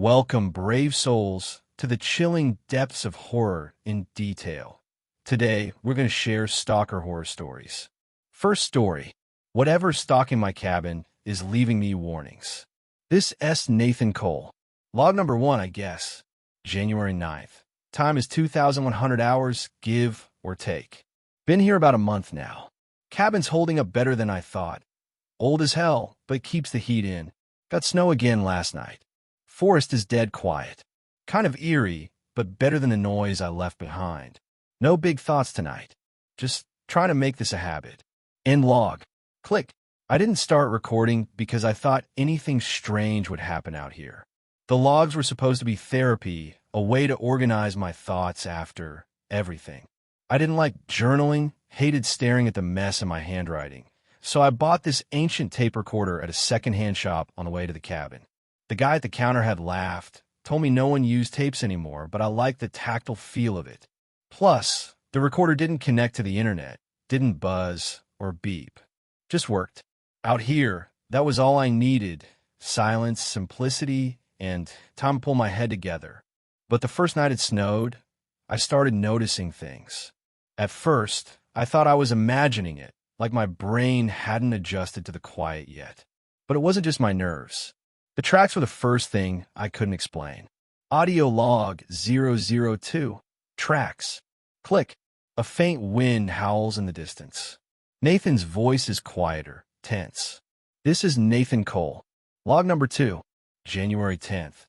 Welcome, brave souls, to the chilling depths of horror in detail. Today, we're going to share stalker horror stories. First story. Whatever's stalking my cabin is leaving me warnings. This Nathan Cole. Log number 1, I guess. January 9th. Time is 2,100 hours, give or take. Been here about a month now. Cabin's holding up better than I thought. Old as hell, but keeps the heat in. Got snow again last night. Forest is dead quiet. Kind of eerie, but better than the noise I left behind. No big thoughts tonight. Just trying to make this a habit. End log. Click. I didn't start recording because I thought anything strange would happen out here. The logs were supposed to be therapy, a way to organize my thoughts after everything. I didn't like journaling, hated staring at the mess in my handwriting, so I bought this ancient tape recorder at a secondhand shop on the way to the cabin. The guy at the counter had laughed, told me no one used tapes anymore, but I liked the tactile feel of it. Plus, the recorder didn't connect to the internet, didn't buzz or beep. Just worked. Out here, that was all I needed. Silence, simplicity, and time to pull my head together. But the first night it snowed, I started noticing things. At first, I thought I was imagining it, like my brain hadn't adjusted to the quiet yet. But it wasn't just my nerves. The tracks were the first thing I couldn't explain. Audio log 002. Tracks. Click. A faint wind howls in the distance. Nathan's voice is quieter, tense. This is Nathan Cole. Log number 2. January 10th.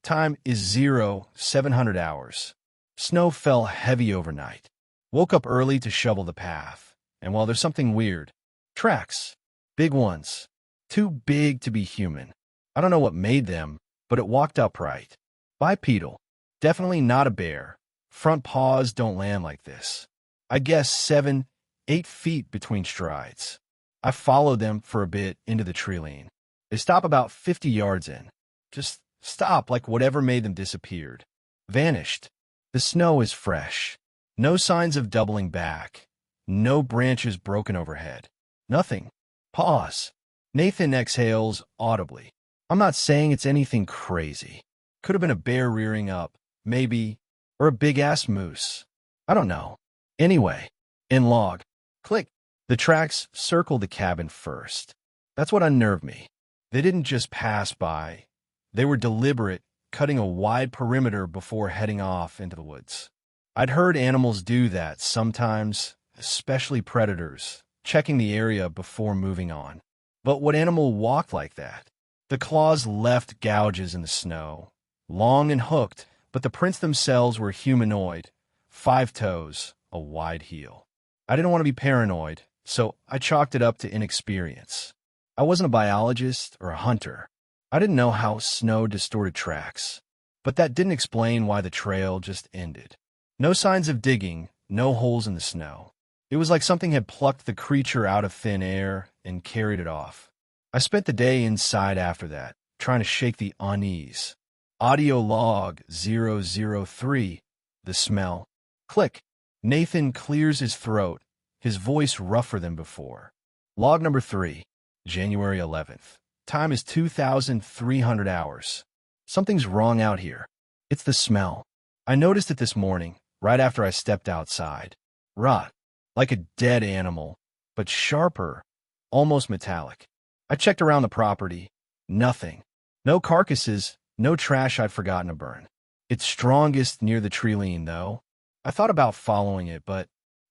Time is 700 hours. Snow fell heavy overnight. Woke up early to shovel the path. And while there's something weird, tracks. Big ones. Too big to be human. I don't know what made them, but it walked upright. Bipedal. Definitely not a bear. Front paws don't land like this. I guess 7, 8 feet between strides. I followed them for a bit into the tree lane. They stop about 50 yards in. Just stop like whatever made them disappeared. Vanished. The snow is fresh. No signs of doubling back. No branches broken overhead. Nothing. Pause. Nathan exhales audibly. I'm not saying it's anything crazy. Could have been a bear rearing up, maybe, or a big-ass moose. I don't know. Anyway, in log. Click. The tracks circled the cabin first. That's what unnerved me. They didn't just pass by. They were deliberate, cutting a wide perimeter before heading off into the woods. I'd heard animals do that sometimes, especially predators, checking the area before moving on. But what animal walked like that? The claws left gouges in the snow, long and hooked, but the prints themselves were humanoid, 5 toes, a wide heel. I didn't want to be paranoid, so I chalked it up to inexperience. I wasn't a biologist or a hunter. I didn't know how snow distorted tracks, but that didn't explain why the trail just ended. No signs of digging, no holes in the snow. It was like something had plucked the creature out of thin air and carried it off. I spent the day inside after that, trying to shake the unease. Audio log 003. The smell. Click. Nathan clears his throat, his voice rougher than before. Log number 3. January 11th. Time is 2,300 hours. Something's wrong out here. It's the smell. I noticed it this morning, right after I stepped outside. Rot. Like a dead animal, but sharper, almost metallic. I checked around the property. Nothing. No carcasses, no trash I'd forgotten to burn. It's strongest near the tree line, though. I thought about following it, but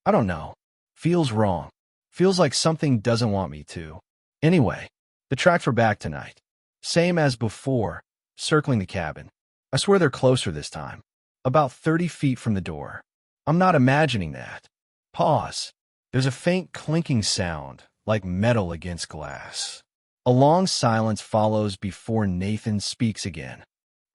I don't know. Feels wrong. Feels like something doesn't want me to. Anyway, the tracks were back tonight. Same as before, circling the cabin. I swear they're closer this time. About 30 feet from the door. I'm not imagining that. Pause. There's a faint clinking sound, like metal against glass. A long silence follows before Nathan speaks again.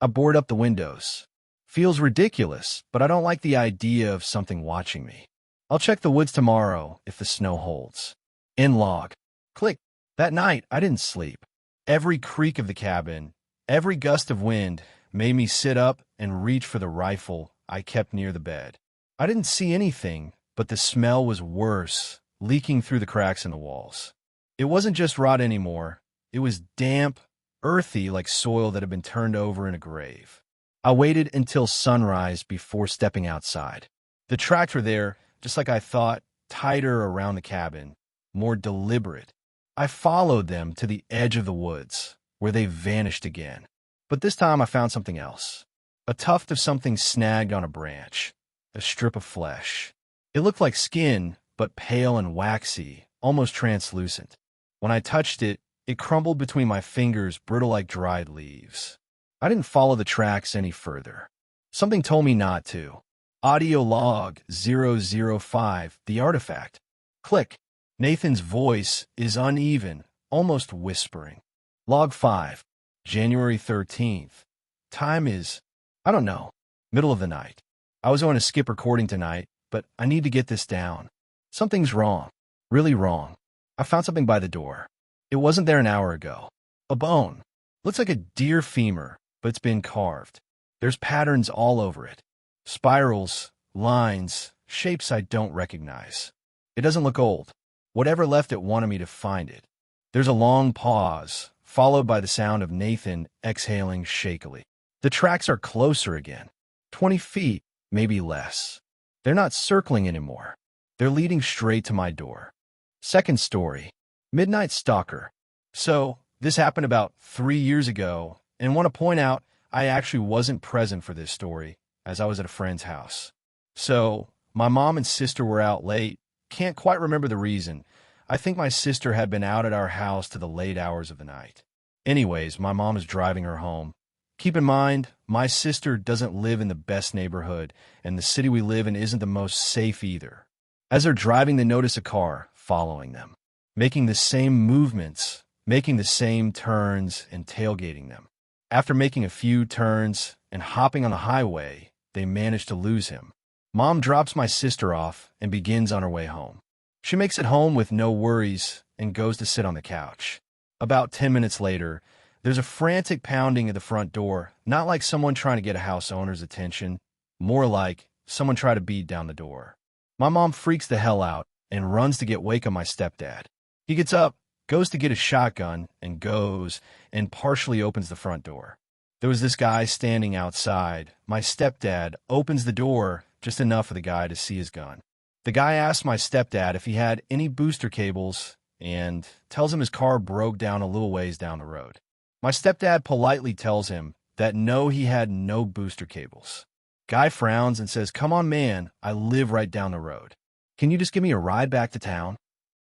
I board up the windows. Feels ridiculous, but I don't like the idea of something watching me. I'll check the woods tomorrow if the snow holds. In log. Click. That night, I didn't sleep. Every creak of the cabin, every gust of wind made me sit up and reach for the rifle I kept near the bed. I didn't see anything, but the smell was worse, leaking through the cracks in the walls. It wasn't just rot anymore. It was damp, earthy like soil that had been turned over in a grave. I waited until sunrise before stepping outside. The tracks were there, just like I thought, tighter around the cabin, more deliberate. I followed them to the edge of the woods, where they vanished again. But this time I found something else. A tuft of something snagged on a branch, a strip of flesh. It looked like skin, but pale and waxy, almost translucent. When I touched it, it crumbled between my fingers, brittle like dried leaves. I didn't follow the tracks any further. Something told me not to. Audio log 005, the artifact. Click. Nathan's voice is uneven, almost whispering. Log 5, January 13th. Time is, I don't know, middle of the night. I was going to skip recording tonight, but I need to get this down. Something's wrong. Really wrong. I found something by the door. It wasn't there an hour ago. A bone. Looks like a deer femur, but it's been carved. There's patterns all over it. Spirals, lines, shapes I don't recognize. It doesn't look old. Whatever left it wanted me to find it. There's a long pause, followed by the sound of Nathan exhaling shakily. The tracks are closer again. 20 feet, maybe less. They're not circling anymore. They're leading straight to my door. Second story. Midnight Stalker. So, this happened about 3 years ago, and want to point out I actually wasn't present for this story, as I was at a friend's house. So, my mom and sister were out late. Can't quite remember the reason. I think my sister had been out at our house to the late hours of the night. Anyways, my mom is driving her home. Keep in mind, my sister doesn't live in the best neighborhood, and the city we live in isn't the most safe either. As they're driving, they notice a car following them, making the same movements, making the same turns, and tailgating them. After making a few turns and hopping on the highway, they manage to lose him. Mom drops my sister off and begins on her way home. She makes it home with no worries and goes to sit on the couch. About 10 minutes later, there's a frantic pounding at the front door, not like someone trying to get a house owner's attention, more like someone trying to beat down the door. My mom freaks the hell out and runs to wake up my stepdad. He gets up, goes to get a shotgun, and goes and partially opens the front door. There was this guy standing outside. My stepdad opens the door just enough for the guy to see his gun. The guy asks my stepdad if he had any booster cables and tells him his car broke down a little ways down the road. My stepdad politely tells him that no, he had no booster cables. Guy frowns and says, "Come on, man, I live right down the road. Can you just give me a ride back to town?"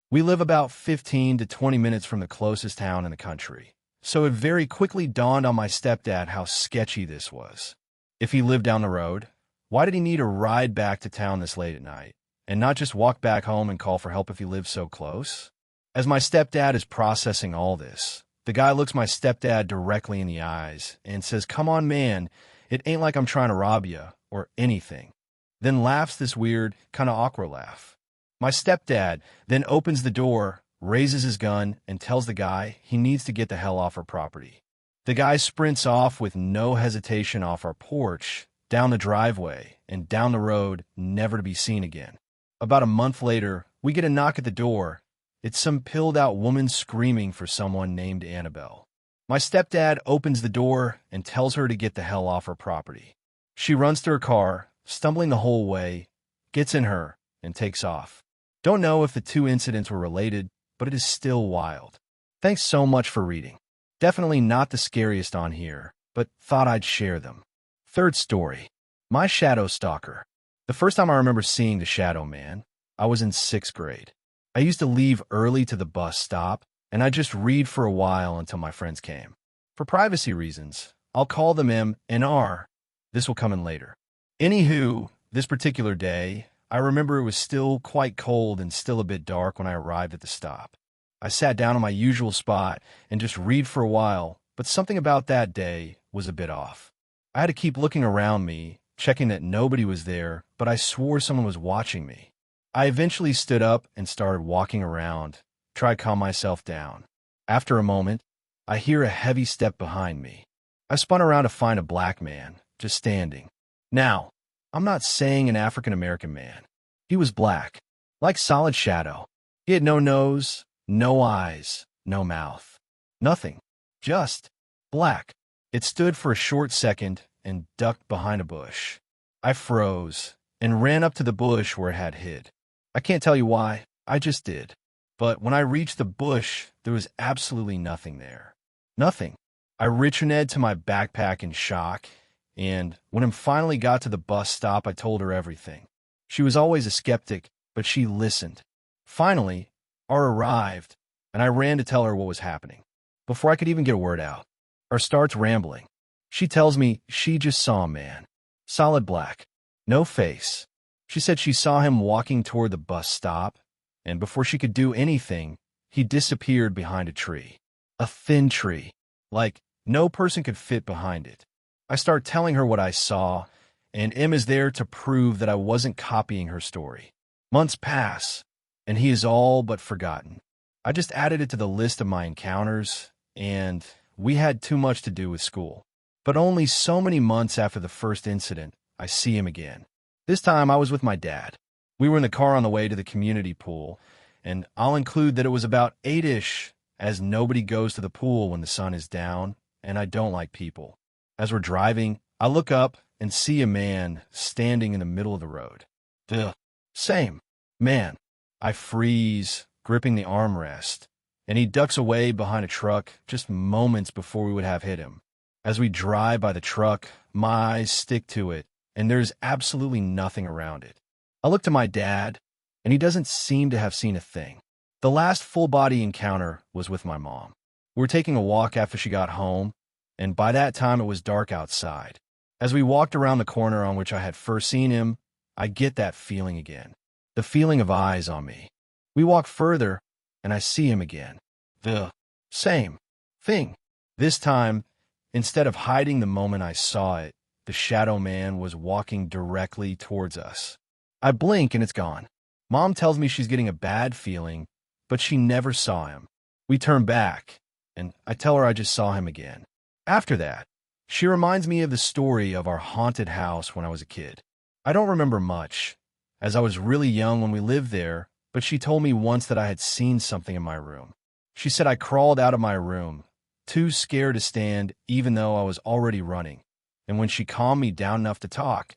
We live about 15 to 20 minutes from the closest town in the country, so it very quickly dawned on my stepdad how sketchy this was. If he lived down the road, why did he need a ride back to town this late at night, and not just walk back home and call for help if he lived so close? As my stepdad is processing all this, the guy looks my stepdad directly in the eyes and says, "Come on, man, it ain't like I'm trying to rob you or anything." Then laughs this weird, kind of awkward laugh. My stepdad then opens the door, raises his gun, and tells the guy he needs to get the hell off our property. The guy sprints off with no hesitation off our porch, down the driveway, and down the road, never to be seen again. About a month later, we get a knock at the door. It's some pilled-out woman screaming for someone named Annabelle. My stepdad opens the door and tells her to get the hell off her property. She runs to her car, stumbling the whole way, gets in her, and takes off. Don't know if the two incidents were related, but it is still wild. Thanks so much for reading. Definitely not the scariest on here, but thought I'd share them. Third story. My Shadow Stalker. The first time I remember seeing the Shadow Man, I was in 6th grade. I used to leave early to the bus stop, and I'd just read for a while until my friends came. For privacy reasons, I'll call them M and R. This will come in later. Anywho, this particular day, I remember it was still quite cold and still a bit dark when I arrived at the stop. I sat down on my usual spot and just read for a while, but something about that day was a bit off. I had to keep looking around me, checking that nobody was there, but I swore someone was watching me. I eventually stood up and started walking around, tried to calm myself down. After a moment, I hear a heavy step behind me. I spun around to find a black man, just standing. Now, I'm not saying an African-American man. He was black, like solid shadow. He had no nose, no eyes, no mouth. Nothing. Just black. It stood for a short second and ducked behind a bush. I froze and ran up to the bush where it had hid. I can't tell you why, I just did. But when I reached the bush, there was absolutely nothing there. Nothing. I returned to my backpack in shock, and when I finally got to the bus stop, I told her everything. She was always a skeptic, but she listened. Finally, R arrived, and I ran to tell her what was happening. Before I could even get a word out, R starts rambling. She tells me she just saw a man. Solid black. No face. She said she saw him walking toward the bus stop, and before she could do anything, he disappeared behind a tree. A thin tree. Like, no person could fit behind it. I start telling her what I saw, and M is there to prove that I wasn't copying her story. Months pass, and he is all but forgotten. I just added it to the list of my encounters, and we had too much to do with school. But only so many months after the first incident, I see him again. This time I was with my dad. We were in the car on the way to the community pool, and I'll include that it was about 8-ish, as nobody goes to the pool when the sun is down, and I don't like people. As we're driving, I look up and see a man standing in the middle of the road. The same man. I freeze, gripping the armrest, and he ducks away behind a truck just moments before we would have hit him. As we drive by the truck, my eyes stick to it, and there's absolutely nothing around it. I look to my dad, and he doesn't seem to have seen a thing. The last full-body encounter was with my mom. We were taking a walk after she got home, and by that time it was dark outside. As we walked around the corner on which I had first seen him, I get that feeling again. The feeling of eyes on me. We walk further, and I see him again. The same thing. This time, instead of hiding the moment I saw it, the shadow man was walking directly towards us. I blink and it's gone. Mom tells me she's getting a bad feeling, but she never saw him. We turn back, and I tell her I just saw him again. After that, she reminds me of the story of our haunted house when I was a kid. I don't remember much, as I was really young when we lived there, but she told me once that I had seen something in my room. She said I crawled out of my room, too scared to stand even though I was already running. And when she calmed me down enough to talk,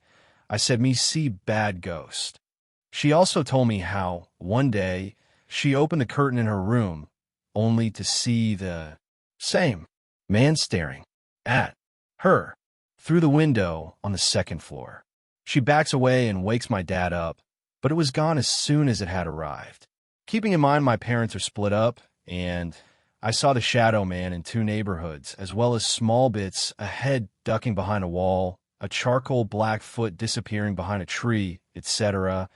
I said me see bad ghost. She also told me how, one day, she opened the curtain in her room, only to see the same man staring at her through the window on the second floor. She backs away and wakes my dad up, but it was gone as soon as it had arrived. Keeping in mind my parents are split up, and I saw the shadow man in 2 neighborhoods, as well as small bits, a head ducking behind a wall, a charcoal black foot disappearing behind a tree, etc.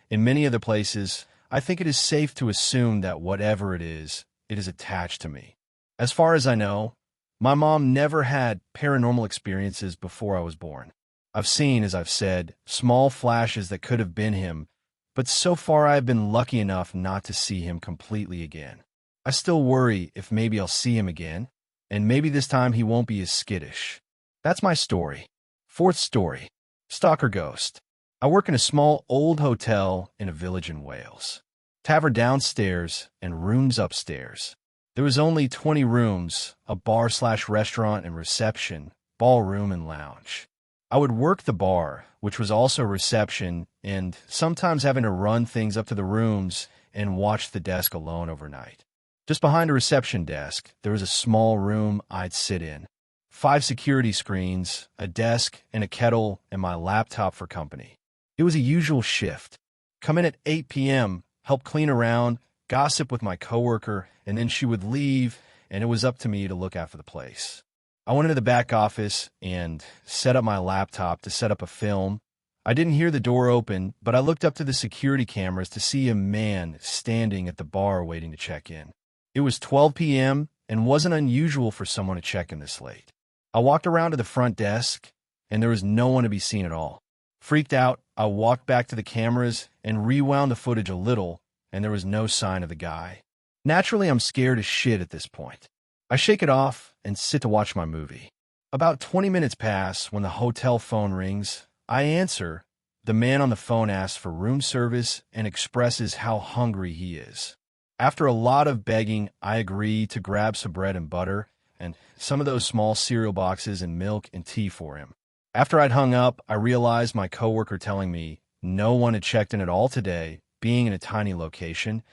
In many other places, I think it is safe to assume that whatever it is attached to me. As far as I know, my mom never had paranormal experiences before I was born. I've seen, as I've said, small flashes that could have been him, but so far I have been lucky enough not to see him completely again. I still worry if maybe I'll see him again, and maybe this time he won't be as skittish. That's my story. 4th story. Stalker Ghost. I work in a small old hotel in a village in Wales. Tavern downstairs and rooms upstairs. There was only 20 rooms, a bar/restaurant and reception, ballroom and lounge. I would work the bar, which was also reception, and sometimes having to run things up to the rooms and watch the desk alone overnight. Just behind a reception desk, there was a small room I'd sit in. 5 security screens, a desk, and a kettle, and my laptop for company. It was a usual shift. Come in at 8 p.m., help clean around, gossip with my coworker, and then she would leave, and it was up to me to look after the place. I went into the back office and set up my laptop to set up a film. I didn't hear the door open, but I looked up to the security cameras to see a man standing at the bar waiting to check in. It was 12 p.m. and wasn't unusual for someone to check in this late. I walked around to the front desk, and there was no one to be seen at all. Freaked out, I walked back to the cameras and rewound the footage a little, and there was no sign of the guy. Naturally, I'm scared as shit at this point. I shake it off and sit to watch my movie. About 20 minutes pass when the hotel phone rings. I answer. The man on the phone asks for room service and expresses how hungry he is. After a lot of begging, I agree to grab some bread and butter, and some of those small cereal boxes and milk and tea for him. After I'd hung up, I realized my coworker telling me no one had checked in at all today, being in a tiny location,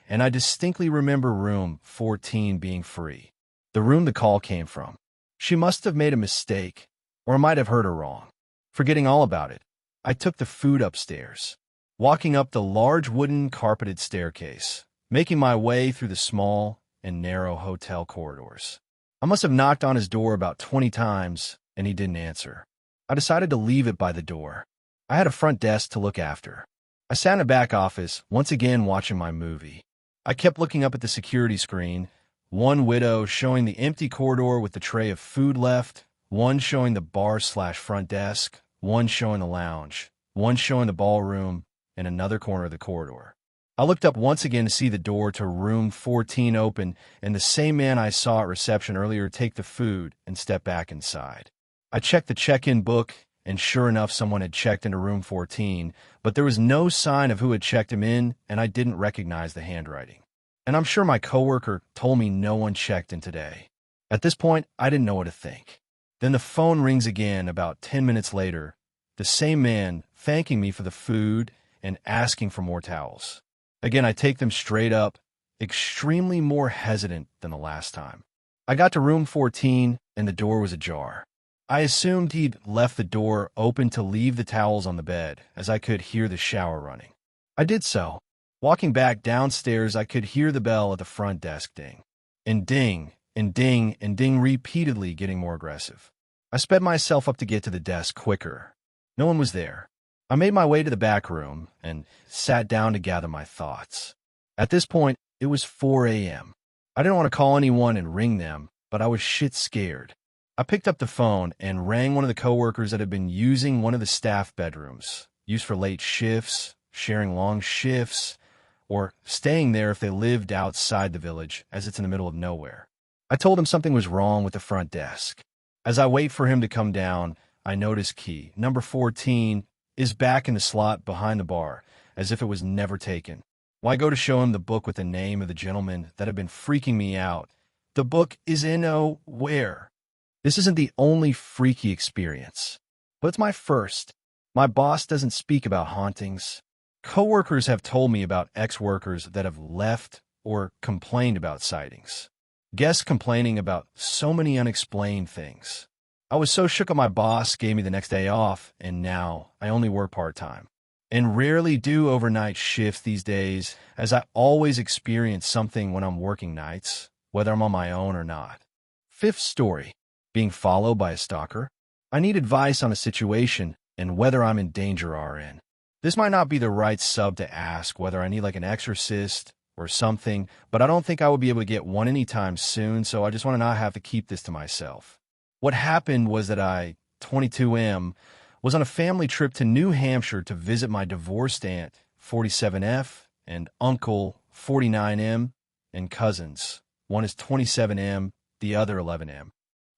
and I distinctly remember room 14 being free, the room the call came from. She must have made a mistake, or I might have heard her wrong. Forgetting all about it, I took the food upstairs, walking up the large wooden carpeted staircase, making my way through the small and narrow hotel corridors. I must have knocked on his door about 20 times, and he didn't answer. I decided to leave it by the door. I had a front desk to look after. I sat in a back office, once again watching my movie. I kept looking up at the security screen, one window showing the empty corridor with the tray of food left, one showing the bar/front desk, one showing the lounge, one showing the ballroom, and another corner of the corridor. I looked up once again to see the door to room 14 open and the same man I saw at reception earlier take the food and step back inside. I checked the check-in book, and sure enough, someone had checked into room 14, but there was no sign of who had checked him in, and I didn't recognize the handwriting. And I'm sure my coworker told me no one checked in today. At this point, I didn't know what to think. Then the phone rings again about 10 minutes later, the same man thanking me for the food and asking for more towels. Again, I take them straight up, extremely more hesitant than the last time. I got to room 14, and the door was ajar. I assumed he'd left the door open to leave the towels on the bed, as I could hear the shower running. I did so. Walking back downstairs, I could hear the bell at the front desk ding. And ding, and ding, and ding repeatedly, getting more aggressive. I sped myself up to get to the desk quicker. No one was there. I made my way to the back room and sat down to gather my thoughts. At this point, it was 4 a.m. I didn't want to call anyone and ring them, but I was shit scared. I picked up the phone and rang one of the coworkers that had been using one of the staff bedrooms, used for late shifts, sharing long shifts, or staying there if they lived outside the village, as it's in the middle of nowhere. I told him something was wrong with the front desk. As I wait for him to come down, I notice key number 14 is back in the slot behind the bar, as if it was never taken. Well, I go to show him the book with the name of the gentleman that had been freaking me out. The book is in nowhere. This isn't the only freaky experience, but it's my first. My boss doesn't speak about hauntings. Coworkers have told me about ex-workers that have left or complained about sightings. Guests complaining about so many unexplained things. I was so shook up my boss gave me the next day off, and now I only work part-time. And rarely do overnight shifts these days, as I always experience something when I'm working nights, whether I'm on my own or not. Fifth story. Being followed by a stalker? I need advice on a situation and whether I'm in danger RN. This might not be the right sub to ask whether I need like an exorcist or something, but I don't think I will be able to get one anytime soon, so I just want to not have to keep this to myself. What happened was that I, 22M, was on a family trip to New Hampshire to visit my divorced aunt, 47F, and uncle, 49M, and cousins. One is 27M, the other 11M.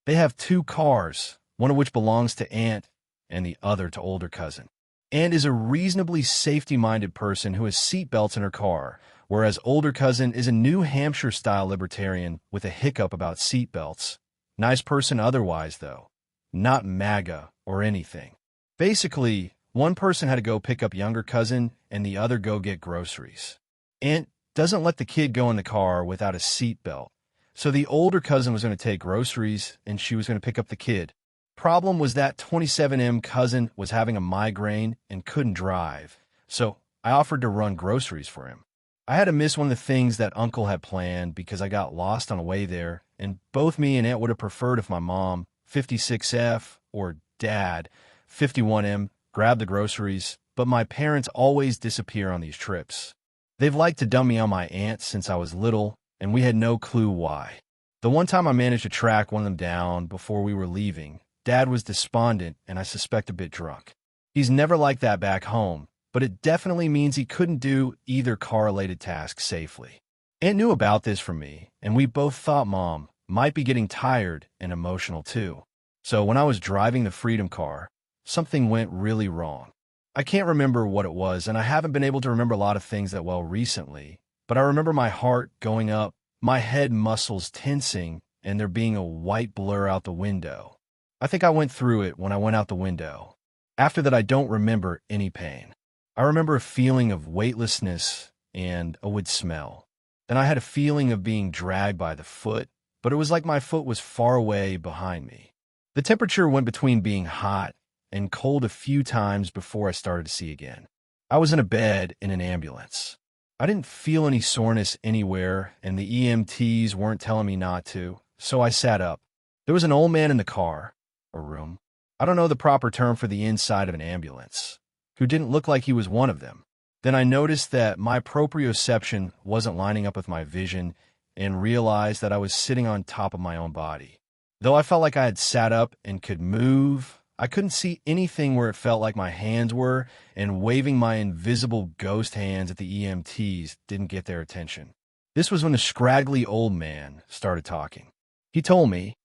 They have 2 cars, one of which belongs to aunt and the other to older cousin. Aunt is a reasonably safety-minded person who has seatbelts in her car, whereas older cousin is a New Hampshire-style libertarian with a hiccup about seatbelts. Nice person otherwise, though. Not MAGA or anything. Basically, one person had to go pick up younger cousin and the other go get groceries. Aunt doesn't let the kid go in the car without a seatbelt. So the older cousin was going to take groceries, and she was going to pick up the kid. Problem was that 27M cousin was having a migraine and couldn't drive, so I offered to run groceries for him. I had to miss one of the things that uncle had planned because I got lost on the way there, and both me and aunt would have preferred if my mom, 56F, or dad, 51M, grabbed the groceries, but my parents always disappear on these trips. They've liked to dump me on my aunt since I was little, and we had no clue why. The one time I managed to track one of them down before we were leaving, Dad was despondent and I suspect a bit drunk. He's never like that back home, but it definitely means he couldn't do either car-related task safely. Aunt knew about this from me, and we both thought Mom might be getting tired and emotional too. So when I was driving the Freedom car, something went really wrong. I can't remember what it was, and I haven't been able to remember a lot of things that well recently, but I remember my heart going up, my head muscles tensing, and there being a white blur out the window. I think I went through it when I went out the window. After that, I don't remember any pain. I remember a feeling of weightlessness and a wood smell. Then I had a feeling of being dragged by the foot, but it was like my foot was far away behind me. The temperature went between being hot and cold a few times before I started to see again. I was in a bed in an ambulance. I didn't feel any soreness anywhere, and the EMTs weren't telling me not to, so I sat up. There was an old man in the car, or room. I don't know the proper term for the inside of an ambulance, who didn't look like he was one of them. Then I noticed that my proprioception wasn't lining up with my vision and realized that I was sitting on top of my own body. Though I felt like I had sat up and could move, I couldn't see anything where it felt like my hands were, and waving my invisible ghost hands at the EMTs didn't get their attention. This was when the scraggly old man started talking. He told me,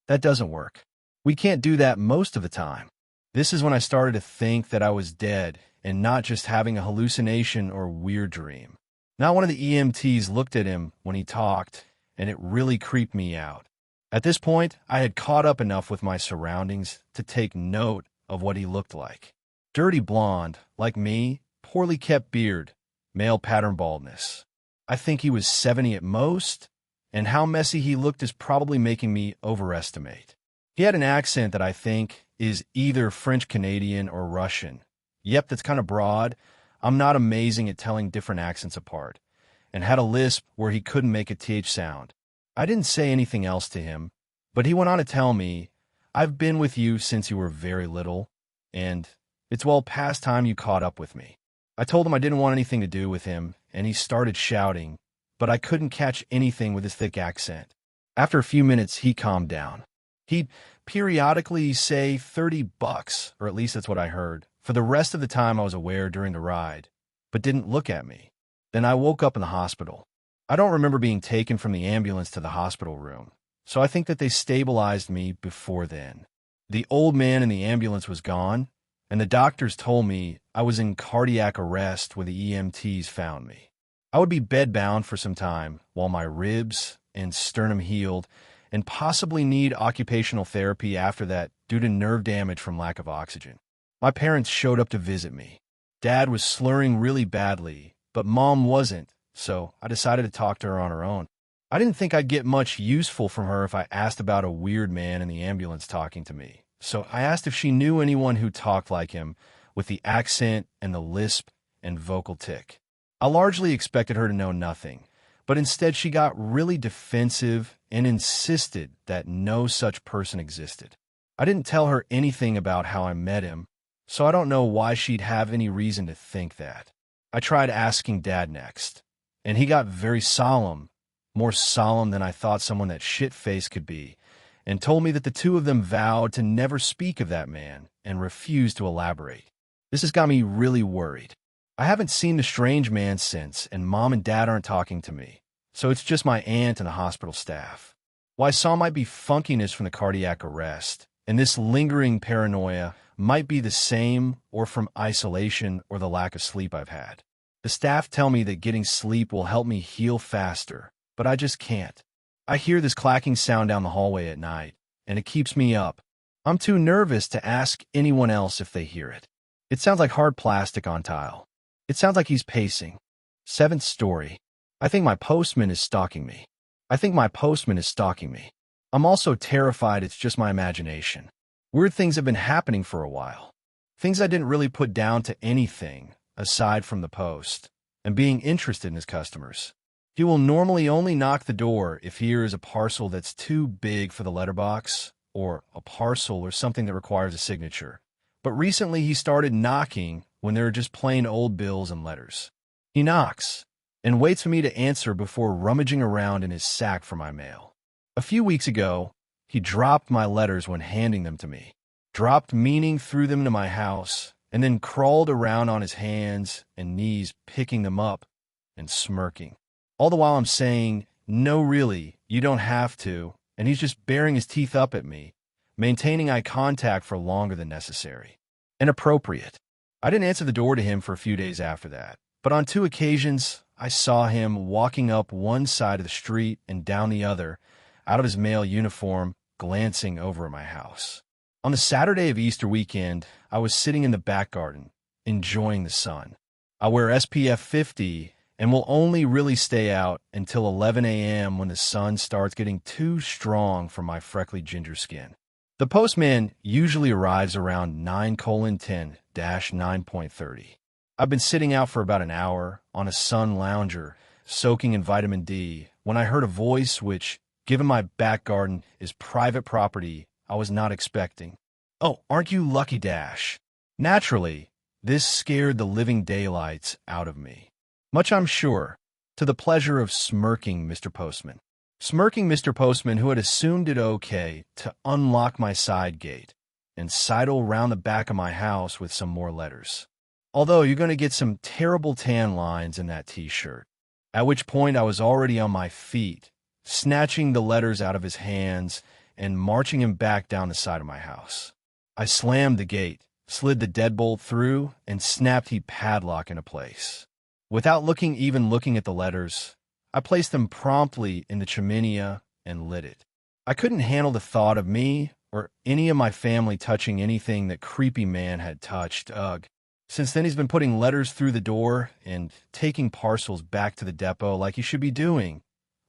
"That doesn't work. We can't do that most of the time." This is when I started to think that I was dead and not just having a hallucination or weird dream. Not one of the EMTs looked at him when he talked, and it really creeped me out. At this point, I had caught up enough with my surroundings to take note of what he looked like. Dirty blonde, like me, poorly kept beard, male pattern baldness. I think he was 70 at most, and how messy he looked is probably making me overestimate. He had an accent that I think is either French-Canadian or Russian. Yep, that's kind of broad. I'm not amazing at telling different accents apart, and had a lisp where he couldn't make a TH sound. I didn't say anything else to him, but he went on to tell me, "I've been with you since you were very little, and it's well past time you caught up with me." I told him I didn't want anything to do with him, and he started shouting, but I couldn't catch anything with his thick accent. After a few minutes, he calmed down. He'd periodically say $30, or at least that's what I heard, for the rest of the time I was aware during the ride, but didn't look at me. Then I woke up in the hospital. I don't remember being taken from the ambulance to the hospital room, so I think that they stabilized me before then. The old man in the ambulance was gone, and the doctors told me I was in cardiac arrest when the EMTs found me. I would be bedbound for some time while my ribs and sternum healed, and possibly need occupational therapy after that due to nerve damage from lack of oxygen. My parents showed up to visit me. Dad was slurring really badly, but Mom wasn't, so I decided to talk to her on her own. I didn't think I'd get much useful from her if I asked about a weird man in the ambulance talking to me, so I asked if she knew anyone who talked like him, with the accent and the lisp and vocal tick. I largely expected her to know nothing, but instead she got really defensive and insisted that no such person existed. I didn't tell her anything about how I met him, so I don't know why she'd have any reason to think that. I tried asking Dad next, and he got very solemn, more solemn than I thought someone that shit-faced could be, and told me that the two of them vowed to never speak of that man and refused to elaborate. This has got me really worried. I haven't seen the strange man since, and Mom and Dad aren't talking to me, so it's just my aunt and the hospital staff. While I saw might be funkiness from the cardiac arrest, and this lingering paranoia might be the same or from isolation or the lack of sleep I've had. The staff tell me that getting sleep will help me heal faster, but I just can't. I hear this clacking sound down the hallway at night, and it keeps me up. I'm too nervous to ask anyone else if they hear it. It sounds like hard plastic on tile. It sounds like he's pacing. 7th story. I think my postman is stalking me. I'm also terrified it's just my imagination. Weird things have been happening for a while. Things I didn't really put down to anything, aside from the post, and being interested in his customers. He will normally only knock the door if here is a parcel that's too big for the letterbox, or a parcel or something that requires a signature. But recently he started knocking when there are just plain old bills and letters. He knocks, and waits for me to answer before rummaging around in his sack for my mail. A few weeks ago, he dropped my letters when handing them to me, dropped meaning threw them into my house, and then crawled around on his hands and knees picking them up and smirking. All the while I'm saying, "No, really, you don't have to," and he's just baring his teeth up at me, maintaining eye contact for longer than necessary. Inappropriate. I didn't answer the door to him for a few days after that, but on 2 occasions, I saw him walking up one side of the street and down the other, out of his male uniform, glancing over at my house. On the Saturday of Easter weekend, I was sitting in the back garden, enjoying the sun. I wear SPF 50 and will only really stay out until 11 a.m. when the sun starts getting too strong for my freckly ginger skin. The postman usually arrives around 9:10-9:30. I've been sitting out for about an hour on a sun lounger, soaking in vitamin D, when I heard a voice which, given my back garden is private property, I was not expecting. "Oh, aren't you Lucky Dash?" Naturally, this scared the living daylights out of me. Much, I'm sure, to the pleasure of smirking Mr. Postman. Smirking Mr. Postman, who had assumed it okay to unlock my side gate and sidle round the back of my house with some more letters. Although you're going to get some terrible tan lines in that t-shirt. At which point I was already on my feet, snatching the letters out of his hands and marching him back down the side of my house. I slammed the gate, slid the deadbolt through, and snapped the padlock into place. Without even looking at the letters, I placed them promptly in the chimenea and lit it. I couldn't handle the thought of me or any of my family touching anything that creepy man had touched. Ugh. Since then, he's been putting letters through the door and taking parcels back to the depot like he should be doing,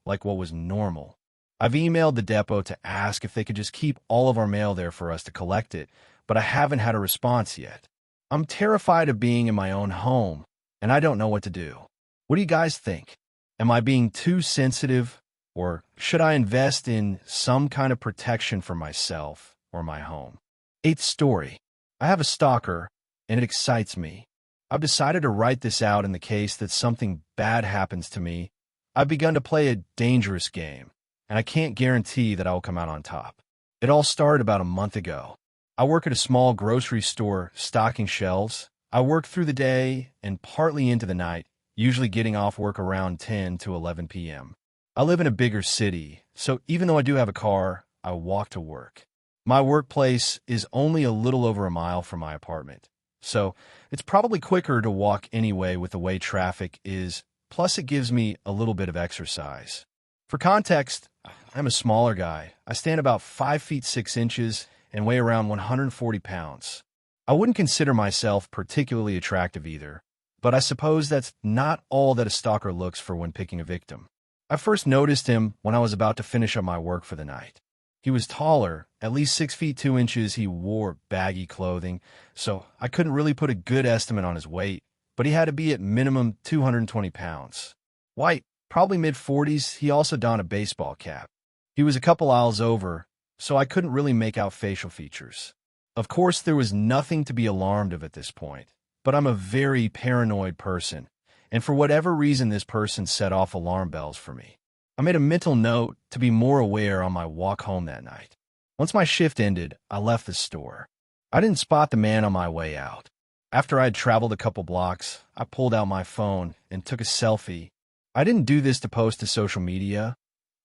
like what was normal. I've emailed the depot to ask if they could just keep all of our mail there for us to collect it, but I haven't had a response yet. I'm terrified of being in my own home, and I don't know what to do. What do you guys think? Am I being too sensitive, or should I invest in some kind of protection for myself or my home? 8th story. I have a stalker, and it excites me. I've decided to write this out in the case that something bad happens to me. I've begun to play a dangerous game, and I can't guarantee that I will come out on top. It all started about a month ago. I work at a small grocery store stocking shelves. I work through the day and partly into the night, usually getting off work around 10 to 11 p.m. I live in a bigger city, so even though I do have a car, I walk to work. My workplace is only a little over a mile from my apartment, so it's probably quicker to walk anyway with the way traffic is, plus it gives me a little bit of exercise. For context, I'm a smaller guy. I stand about 5 feet 6 inches and weigh around 140 pounds. I wouldn't consider myself particularly attractive either, but I suppose that's not all that a stalker looks for when picking a victim. I first noticed him when I was about to finish up my work for the night. He was taller, at least 6 feet 2 inches. He wore baggy clothing, so I couldn't really put a good estimate on his weight, but he had to be at minimum 220 pounds. White, probably mid-40s, he also donned a baseball cap. He was a couple aisles over, so I couldn't really make out facial features. Of course, there was nothing to be alarmed of at this point, but I'm a very paranoid person, and for whatever reason this person set off alarm bells for me. I made a mental note to be more aware on my walk home that night. Once my shift ended, I left the store. I didn't spot the man on my way out. After I had traveled a couple blocks, I pulled out my phone and took a selfie. I didn't do this to post to social media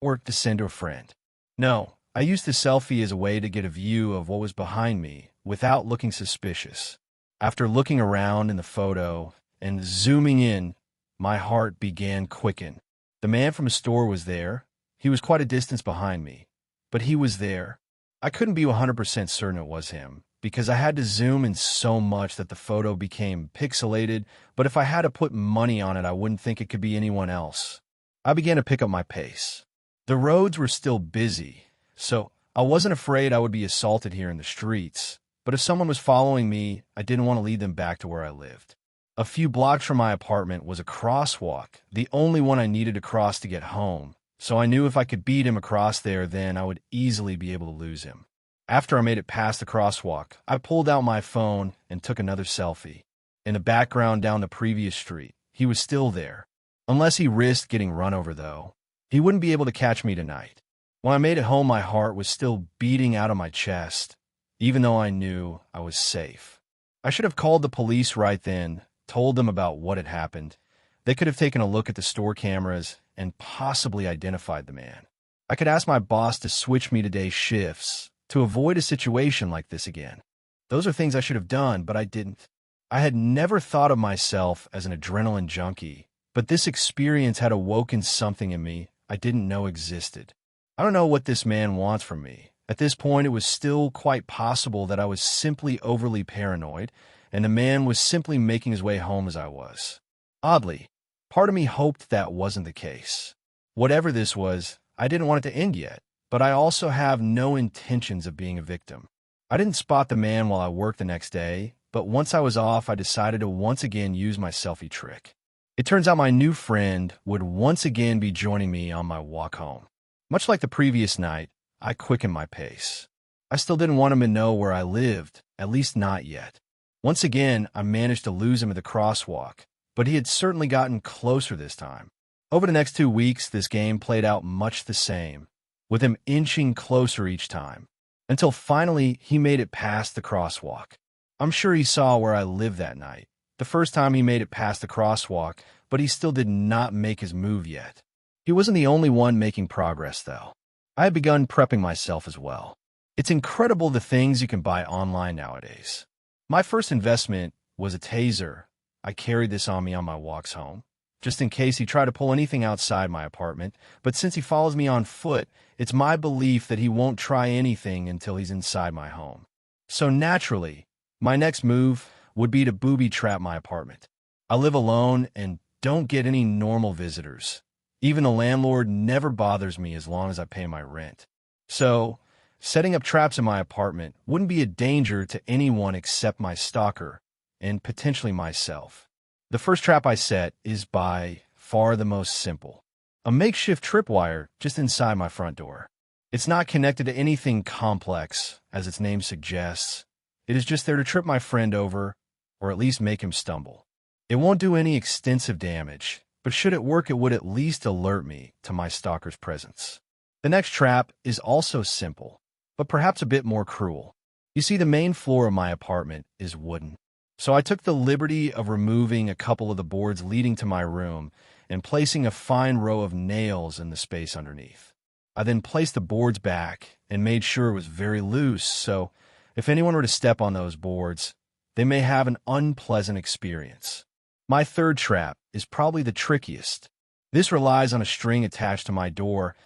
or to send to a friend. No, I used the selfie as a way to get a view of what was behind me without looking suspicious. After looking around in the photo and zooming in, my heart began quicken. The man from the store was there. He was quite a distance behind me, but he was there. I couldn't be 100% certain it was him, because I had to zoom in so much that the photo became pixelated, but if I had to put money on it, I wouldn't think it could be anyone else. I began to pick up my pace. The roads were still busy, so I wasn't afraid I would be assaulted here in the streets, but if someone was following me, I didn't want to lead them back to where I lived. A few blocks from my apartment was a crosswalk, the only one I needed to cross to get home, so I knew if I could beat him across there, then I would easily be able to lose him. After I made it past the crosswalk, I pulled out my phone and took another selfie. In the background down the previous street, he was still there. Unless he risked getting run over, though, he wouldn't be able to catch me tonight. When I made it home, my heart was still beating out of my chest, even though I knew I was safe. I should have called the police right then, told them about what had happened. They could have taken a look at the store cameras and possibly identified the man. I could ask my boss to switch me to day shifts to avoid a situation like this again. Those are things I should have done, but I didn't. I had never thought of myself as an adrenaline junkie, but this experience had awoken something in me I didn't know existed. I don't know what this man wants from me. At this point, it was still quite possible that I was simply overly paranoid, and the man was simply making his way home as I was. Oddly, part of me hoped that wasn't the case. Whatever this was, I didn't want it to end yet, but I also have no intentions of being a victim. I didn't spot the man while I worked the next day, but once I was off, I decided to once again use my selfie trick. It turns out my new friend would once again be joining me on my walk home. Much like the previous night, I quickened my pace. I still didn't want him to know where I lived, at least not yet. Once again, I managed to lose him at the crosswalk, but he had certainly gotten closer this time. Over the next 2 weeks, this game played out much the same, with him inching closer each time, until finally he made it past the crosswalk. I'm sure he saw where I lived that night. The first time he made it past the crosswalk, but he still did not make his move yet. He wasn't the only one making progress, though. I had begun prepping myself as well. It's incredible the things you can buy online nowadays. My first investment was a taser. I carried this on me on my walks home, just in case he tried to pull anything outside my apartment, but since he follows me on foot, it's my belief that he won't try anything until he's inside my home. So naturally, my next move would be to booby trap my apartment. I live alone and don't get any normal visitors. Even the landlord never bothers me as long as I pay my rent. So, setting up traps in my apartment wouldn't be a danger to anyone except my stalker, and potentially myself. The first trap I set is by far the most simple. A makeshift tripwire just inside my front door. It's not connected to anything complex, as its name suggests. It is just there to trip my friend over, or at least make him stumble. It won't do any extensive damage, but should it work, it would at least alert me to my stalker's presence. The next trap is also simple, but perhaps a bit more cruel. You see, the main floor of my apartment is wooden. So I took the liberty of removing a couple of the boards leading to my room and placing a fine row of nails in the space underneath. I then placed the boards back and made sure it was very loose, so if anyone were to step on those boards, they may have an unpleasant experience. My third trap is probably the trickiest. This relies on a string attached to my door.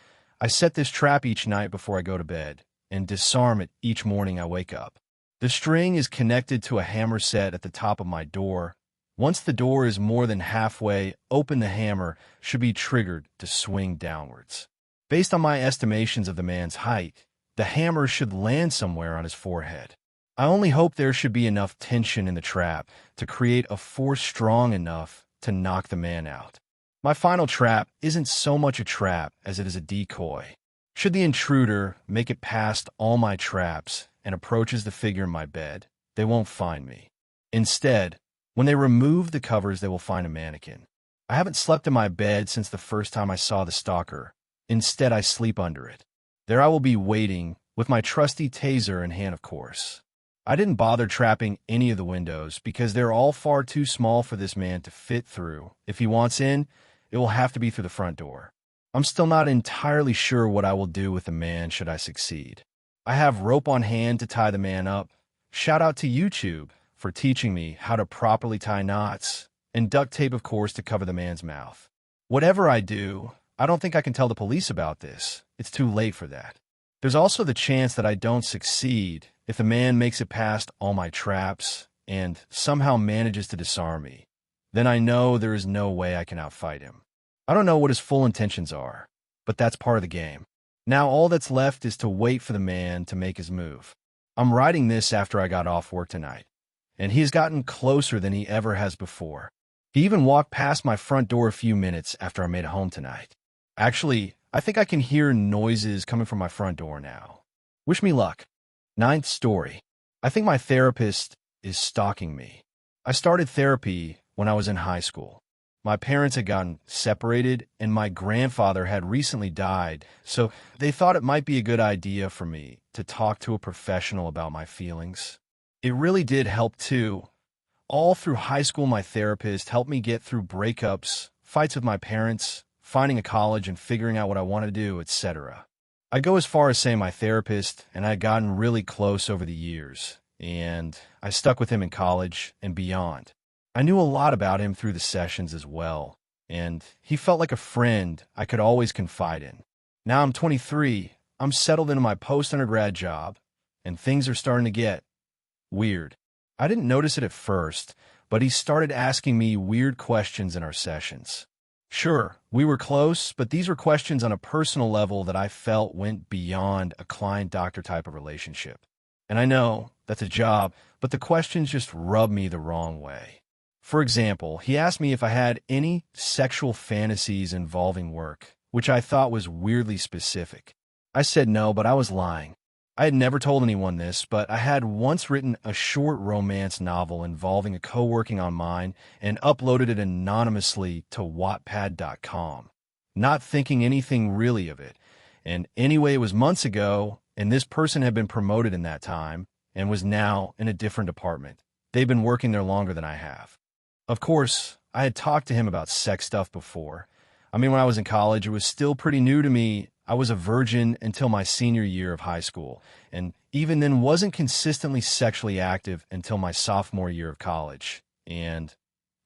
I set this trap each night before I go to bed and disarm it each morning I wake up. The string is connected to a hammer set at the top of my door. Once the door is more than halfway open, the hammer should be triggered to swing downwards. Based on my estimations of the man's height, the hammer should land somewhere on his forehead. I only hope there should be enough tension in the trap to create a force strong enough to knock the man out. My final trap isn't so much a trap as it is a decoy. Should the intruder make it past all my traps and approaches the figure in my bed, they won't find me. Instead, when they remove the covers, they will find a mannequin. I haven't slept in my bed since the first time I saw the stalker. Instead, I sleep under it. There I will be waiting, with my trusty taser in hand, of course. I didn't bother trapping any of the windows because they're all far too small for this man to fit through. If he wants in, it will have to be through the front door. I'm still not entirely sure what I will do with the man should I succeed. I have rope on hand to tie the man up. Shout out to YouTube for teaching me how to properly tie knots, and duct tape, of course, to cover the man's mouth. Whatever I do, I don't think I can tell the police about this. It's too late for that. There's also the chance that I don't succeed if the man makes it past all my traps and somehow manages to disarm me. Then I know there is no way I can outfight him. I don't know what his full intentions are, but that's part of the game. Now all that's left is to wait for the man to make his move. I'm writing this after I got off work tonight, and he's gotten closer than he ever has before. He even walked past my front door a few minutes after I made it home tonight. Actually, I think I can hear noises coming from my front door now. Wish me luck. Ninth story. I think my therapist is stalking me. I started therapy when I was in high school. My parents had gotten separated, and my grandfather had recently died, so they thought it might be a good idea for me to talk to a professional about my feelings. It really did help, too. All through high school, my therapist helped me get through breakups, fights with my parents, finding a college and figuring out what I want to do, etc. I go as far as saying my therapist and I had gotten really close over the years, and I stuck with him in college and beyond. I knew a lot about him through the sessions as well, and he felt like a friend I could always confide in. Now I'm 23, I'm settled into my post-undergrad job, and things are starting to get weird. I didn't notice it at first, but he started asking me weird questions in our sessions. Sure, we were close, but these were questions on a personal level that I felt went beyond a client-doctor type of relationship. And I know that's a job, but the questions just rubbed me the wrong way. For example, he asked me if I had any sexual fantasies involving work, which I thought was weirdly specific. I said no, but I was lying. I had never told anyone this, but I had once written a short romance novel involving a co-working on mine and uploaded it anonymously to Wattpad.com, not thinking anything really of it. And anyway, it was months ago, and this person had been promoted in that time and was now in a different department. They've been working there longer than I have. Of course, I had talked to him about sex stuff before. I mean, when I was in college, it was still pretty new to me. I was a virgin until my senior year of high school, and even then wasn't consistently sexually active until my sophomore year of college. And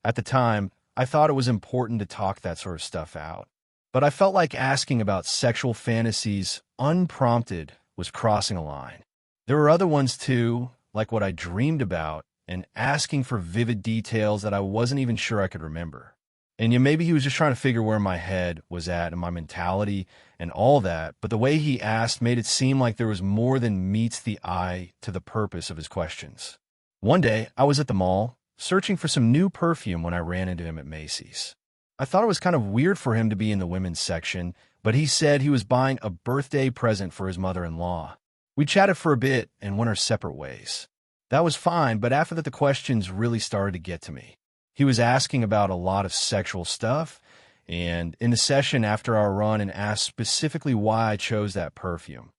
at the time, I thought it was important to talk that sort of stuff out. But I felt like asking about sexual fantasies unprompted was crossing a line. There were other ones too, like what I dreamed about, and asking for vivid details that I wasn't even sure I could remember. And yeah, maybe he was just trying to figure where my head was at and my mentality and all that, but the way he asked made it seem like there was more than meets the eye to the purpose of his questions. One day, I was at the mall, searching for some new perfume when I ran into him at Macy's. I thought it was kind of weird for him to be in the women's section, but he said he was buying a birthday present for his mother-in-law. We chatted for a bit and went our separate ways. That was fine, but after that the questions really started to get to me. He was asking about a lot of sexual stuff, and in the session after our run and asked specifically why I chose that perfume,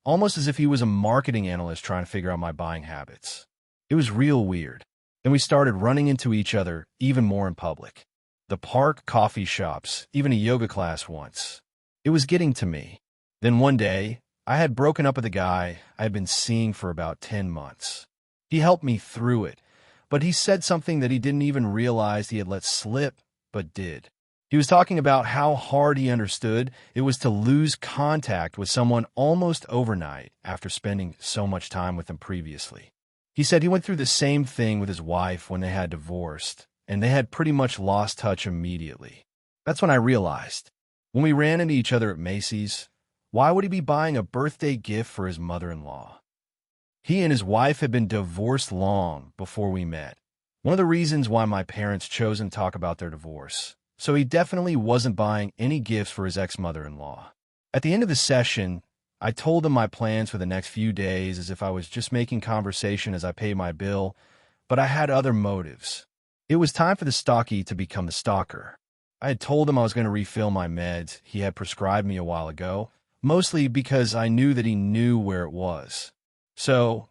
almost as if he was a marketing analyst trying to figure out my buying habits. It was real weird. Then we started running into each other even more in public. The park, coffee shops, even a yoga class once. It was getting to me. Then one day, I had broken up with a guy I had been seeing for about 10 months. He helped me through it, but he said something that he didn't even realize he had let slip, but did. He was talking about how hard he understood it was to lose contact with someone almost overnight after spending so much time with them previously. He said he went through the same thing with his wife when they had divorced, and they had pretty much lost touch immediately. That's when I realized, when we ran into each other at Macy's, why would he be buying a birthday gift for his mother-in-law? He and his wife had been divorced long before we met. One of the reasons why my parents chose to talk about their divorce. So he definitely wasn't buying any gifts for his ex-mother-in-law. At the end of the session, I told him my plans for the next few days as if I was just making conversation as I paid my bill, but I had other motives. It was time for the stalkie to become the stalker. I had told him I was going to refill my meds he had prescribed me a while ago, mostly because I knew that he knew where it was. So,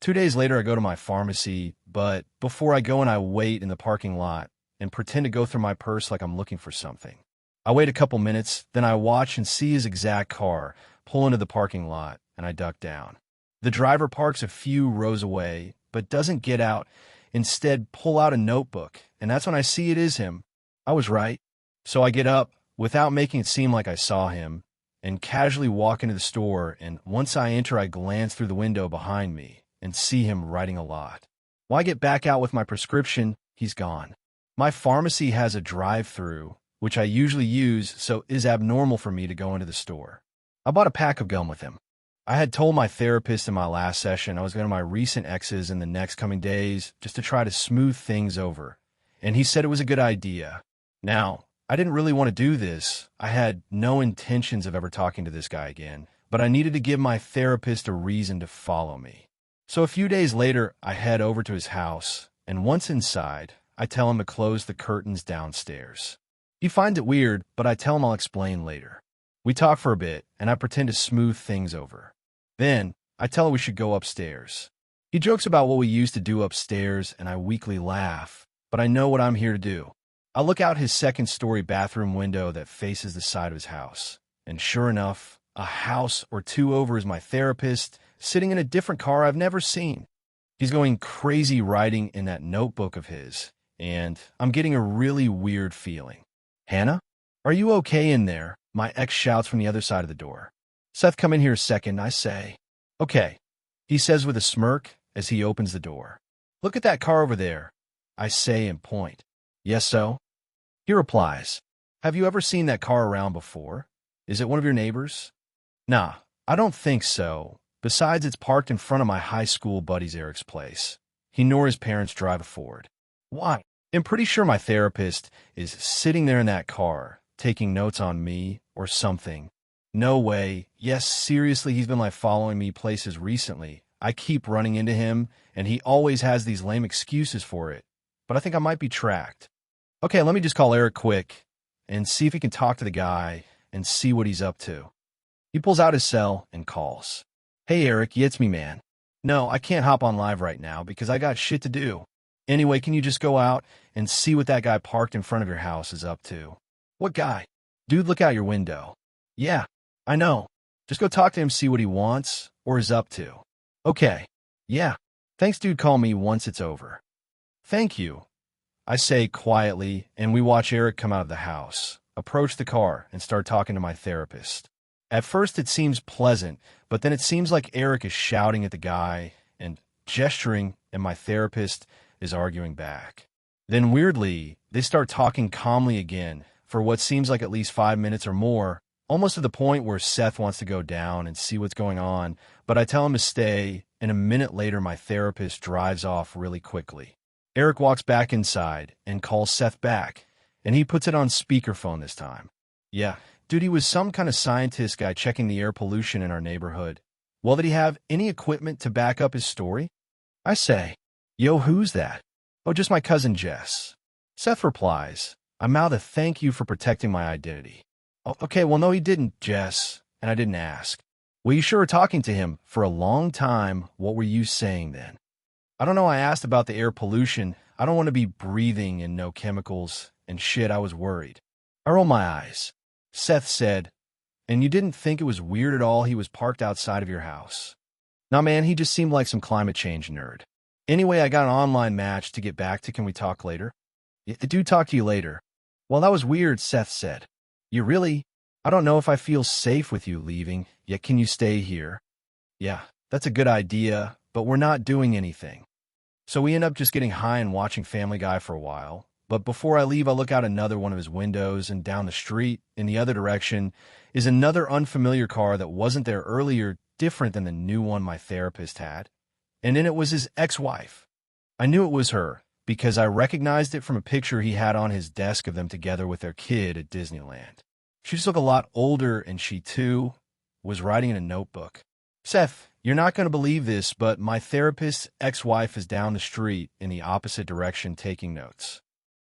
2 days later, I go to my pharmacy, but before I go and I wait in the parking lot and pretend to go through my purse like I'm looking for something. I wait a couple minutes, then I watch and see his exact car pull into the parking lot, and I duck down. The driver parks a few rows away, but doesn't get out, instead pull out a notebook, and that's when I see it is him. I was right. So I get up, without making it seem like I saw him, and casually walk into the store, and once I enter, I glance through the window behind me and see him writing a lot. When I get back out with my prescription, he's gone. My pharmacy has a drive-through, which I usually use, so it is abnormal for me to go into the store. I bought a pack of gum with him. I had told my therapist in my last session I was going to my recent exes in the next coming days just to try to smooth things over, and he said it was a good idea. Now, I didn't really want to do this. I had no intentions of ever talking to this guy again, but I needed to give my therapist a reason to follow me. So a few days later, I head over to his house, and once inside, I tell him to close the curtains downstairs. He finds it weird, but I tell him I'll explain later. We talk for a bit, and I pretend to smooth things over. Then, I tell him we should go upstairs. He jokes about what we used to do upstairs, and I weakly laugh, but I know what I'm here to do. I look out his second-story bathroom window that faces the side of his house, and sure enough, a house or two over is my therapist, sitting in a different car I've never seen. He's going crazy writing in that notebook of his, and I'm getting a really weird feeling. "Hannah, are you okay in there?" My ex shouts from the other side of the door. Seth, come in here a second, I say. Okay, he says with a smirk as he opens the door. Look at that car over there, I say and point. Yes, so? He replies, have you ever seen that car around before? Is it one of your neighbors? Nah, I don't think so. Besides, it's parked in front of my high school buddy's Eric's place. He nor his parents drive a Ford. Why? I'm pretty sure my therapist is sitting there in that car, taking notes on me or something. No way. Yes, seriously, he's been like following me places recently. I keep running into him, and he always has these lame excuses for it. But I think I might be tracked. Okay, let me just call Eric quick and see if he can talk to the guy and see what he's up to. He pulls out his cell and calls. Hey, Eric, yeah, it's me, man. No, I can't hop on live right now because I got shit to do. Anyway, can you just go out and see what that guy parked in front of your house is up to? What guy? Dude, look out your window. Yeah, I know. Just go talk to him, see what he wants or is up to. Okay. Yeah. Thanks, dude. Call me once it's over. Thank you, I say quietly, and we watch Eric come out of the house, approach the car, and start talking to my therapist. At first, it seems pleasant, but then it seems like Eric is shouting at the guy and gesturing, and my therapist is arguing back. Then, weirdly, they start talking calmly again for what seems like at least 5 minutes or more, almost to the point where Seth wants to go down and see what's going on, but I tell him to stay, and a minute later, my therapist drives off really quickly. Eric walks back inside and calls Seth back, and he puts it on speakerphone this time. Yeah. Dude, he was some kind of scientist guy checking the air pollution in our neighborhood. Well, did he have any equipment to back up his story? I say, yo, who's that? Oh, just my cousin Jess. Seth replies, I mouth a thank you for protecting my identity. Oh, okay, well, no, he didn't, Jess, and I didn't ask. Well, you sure were talking to him for a long time. What were you saying then? I don't know, I asked about the air pollution. I don't want to be breathing in no chemicals and shit, I was worried. I roll my eyes. Seth said, and you didn't think it was weird at all he was parked outside of your house? Nah, man, he just seemed like some climate change nerd. Anyway, I got an online match to get back to. Can we talk later? Yeah, I do talk to you later. Well, that was weird, Seth said. You really? I don't know if I feel safe with you leaving, yet can you stay here? Yeah, that's a good idea, but we're not doing anything. So we end up just getting high and watching Family Guy for a while. But before I leave, I look out another one of his windows, and down the street, in the other direction, is another unfamiliar car that wasn't there earlier, different than the new one my therapist had. And in it was his ex-wife. I knew it was her, because I recognized it from a picture he had on his desk of them together with their kid at Disneyland. She just looked a lot older, and she, too, was writing in a notebook. Seth, you're not going to believe this, but my therapist's ex-wife is down the street in the opposite direction taking notes.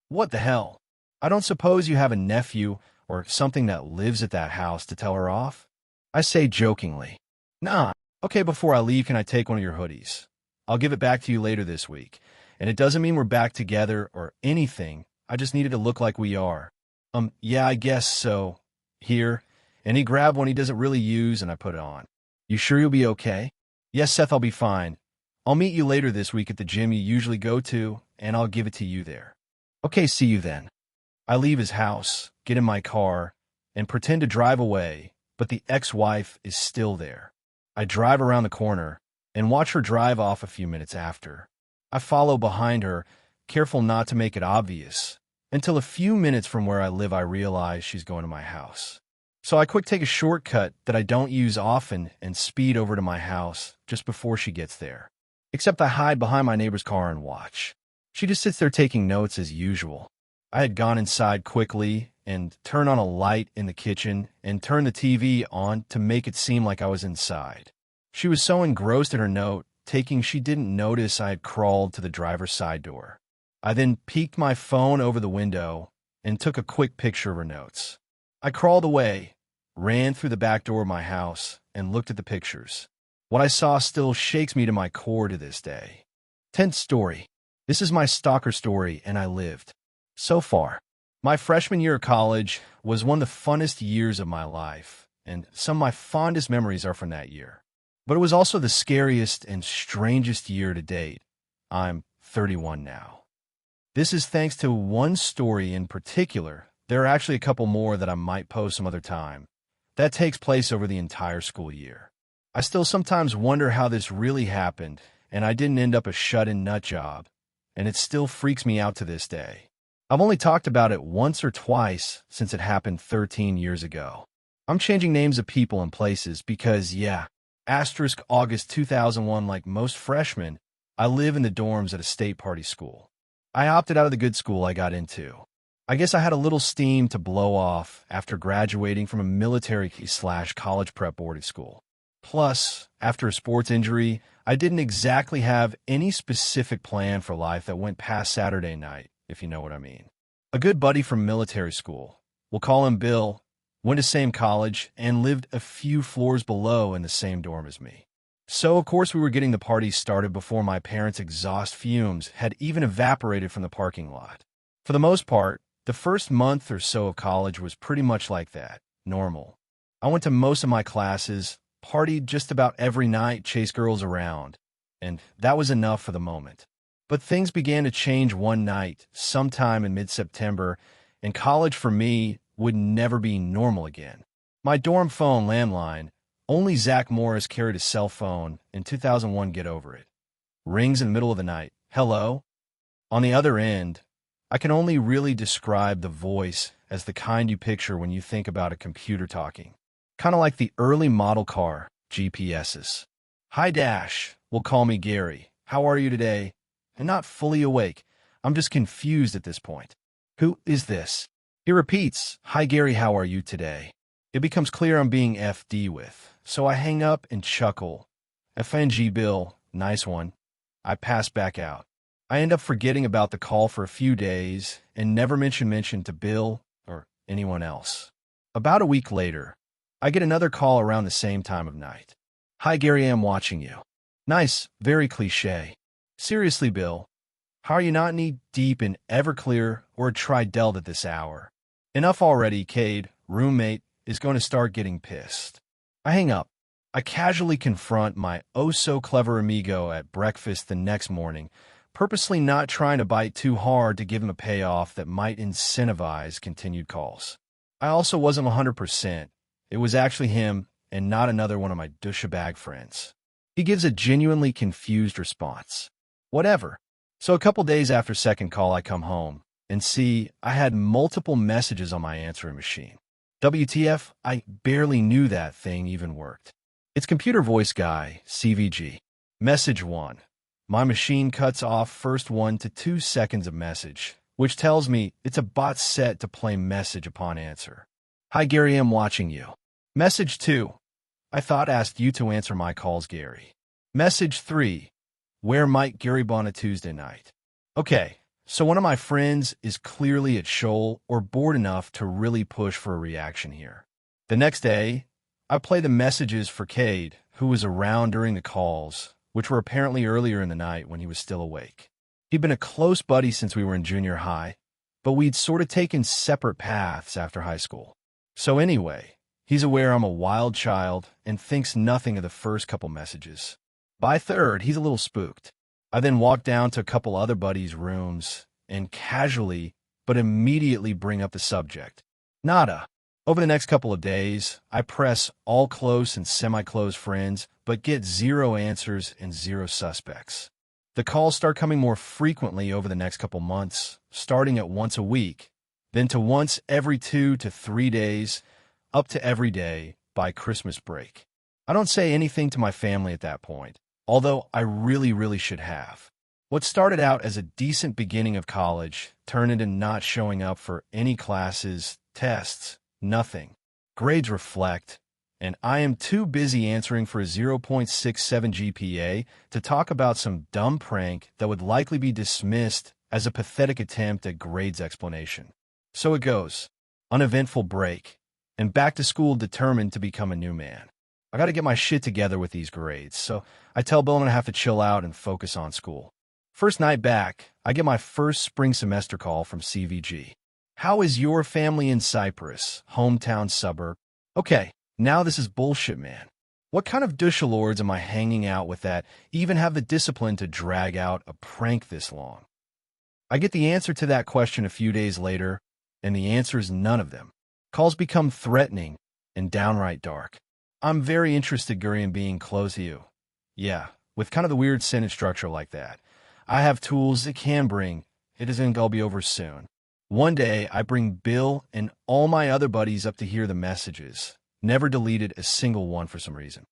What the hell? I don't suppose you have a nephew or something that lives at that house to tell her off? I say jokingly. Nah. Okay, before I leave, can I take one of your hoodies? I'll give it back to you later this week. And it doesn't mean we're back together or anything. I just needed to look like we are. Yeah, I guess so. Here. And he grabbed one he doesn't really use, and I put it on. You sure you'll be okay? Yes, Seth, I'll be fine. I'll meet you later this week at the gym you usually go to, and I'll give it to you there. Okay, see you then. I leave his house, get in my car, and pretend to drive away, but the ex-wife is still there. I drive around the corner and watch her drive off a few minutes after. I follow behind her, careful not to make it obvious, until a few minutes from where I live I realize she's going to my house. So I quick take a shortcut that I don't use often and speed over to my house just before she gets there. Except I hide behind my neighbor's car and watch. She just sits there taking notes as usual. I had gone inside quickly and turned on a light in the kitchen and turned the TV on to make it seem like I was inside. She was so engrossed in her note taking she didn't notice I had crawled to the driver's side door. I then peeked my phone over the window and took a quick picture of her notes. I crawled away, ran through the back door of my house, and looked at the pictures. What I saw still shakes me to my core to this day. 10th story. This is my stalker story, and I lived. So far, my freshman year of college was one of the funnest years of my life, and some of my fondest memories are from that year. But it was also the scariest and strangest year to date. I'm 31 now. This is thanks to one story in particular There are actually a couple more that I might post some other time. That takes place over the entire school year. I still sometimes wonder how this really happened, and I didn't end up a shut-in nut job, and it still freaks me out to this day. I've only talked about it once or twice since it happened 13 years ago. I'm changing names of people and places because, yeah, August 2001, like most freshmen, I live in the dorms at a state party school. I opted out of the good school I got into. I guess I had a little steam to blow off after graduating from a military/college prep boarding school. Plus, after a sports injury, I didn't exactly have any specific plan for life that went past Saturday night, if you know what I mean. A good buddy from military school, we'll call him Bill, went to same college and lived a few floors below in the same dorm as me. So, of course, we were getting the party started before my parents' exhaust fumes had even evaporated from the parking lot. For the most part, the first month or so of college was pretty much like that, normal. I went to most of my classes, partied just about every night, chased girls around, and that was enough for the moment. But things began to change one night, sometime in mid-September, and college for me would never be normal again. My dorm phone landline, only Zach Morris carried a cell phone in 2001, get over it. Rings in the middle of the night. Hello? On the other end, I can only really describe the voice as the kind you picture when you think about a computer talking. Kind of like the early model car GPSs. Hi Dash, will call me Gary. How are you today? And not fully awake. I'm just confused at this point. Who is this? He repeats, Hi Gary, how are you today? It becomes clear I'm being FD with, so I hang up and chuckle. FNG Bill, nice one. I pass back out. I end up forgetting about the call for a few days and never mention to Bill or anyone else. About a week later, I get another call around the same time of night. Hi Gary, I'm watching you. Nice, very cliche. Seriously, Bill, how are you not knee deep in Everclear or Tri-Delt at this hour? Enough already, Cade, roommate, is going to start getting pissed. I hang up. I casually confront my oh-so-clever amigo at breakfast the next morning, purposely not trying to bite too hard to give him a payoff that might incentivize continued calls. I also wasn't 100%. It was actually him and not another one of my douchebag friends. He gives a genuinely confused response. Whatever. So a couple days after second call, I come home and see I had multiple messages on my answering machine. WTF, I barely knew that thing even worked. It's computer voice guy, CVG. Message 1. My machine cuts off first 1 to 2 seconds of message, which tells me it's a bot set to play message upon answer. Hi Gary, I'm watching you. Message 2. I thought asked you to answer my calls, Gary. Message 3. Where might Gary on a Tuesday night? Okay, so one of my friends is clearly at shoal or bored enough to really push for a reaction here. The next day, I play the messages for Cade, who was around during the calls, which were apparently earlier in the night when he was still awake. He'd been a close buddy since we were in junior high, but we'd sort of taken separate paths after high school. So anyway, he's aware I'm a wild child and thinks nothing of the first couple messages. By third, he's a little spooked. I then walk down to a couple other buddies' rooms and casually, but immediately bring up the subject. Nada. Over the next couple of days, I press all close and semi-close friends, but get 0 answers and 0 suspects. The calls start coming more frequently over the next couple months, starting at once a week, then to once every 2 to 3 days, up to every day by Christmas break. I don't say anything to my family at that point, although I really should have. What started out as a decent beginning of college turned into not showing up for any classes, tests, nothing. Grades reflect, and I am too busy answering for a 0.67 GPA to talk about some dumb prank that would likely be dismissed as a pathetic attempt at grades explanation. So it goes. Uneventful break, and back to school determined to become a new man. I gotta get my shit together with these grades, so I tell Bill I'm gonna have to chill out and focus on school. First night back, I get my first spring semester call from CVG. How is your family in Cyprus, hometown suburb? Okay, now this is bullshit, man. What kind of douche-lords am I hanging out with that even have the discipline to drag out a prank this long? I get the answer to that question a few days later, And the answer is none of them. Calls become threatening and downright dark. I'm very interested, Guri, in being close to you. Yeah, with kind of the weird sentence structure like that. I have tools that can bring. It isn't all be over soon. One day, I bring Bill and all my other buddies up to hear the messages. Never deleted a single one for some reason.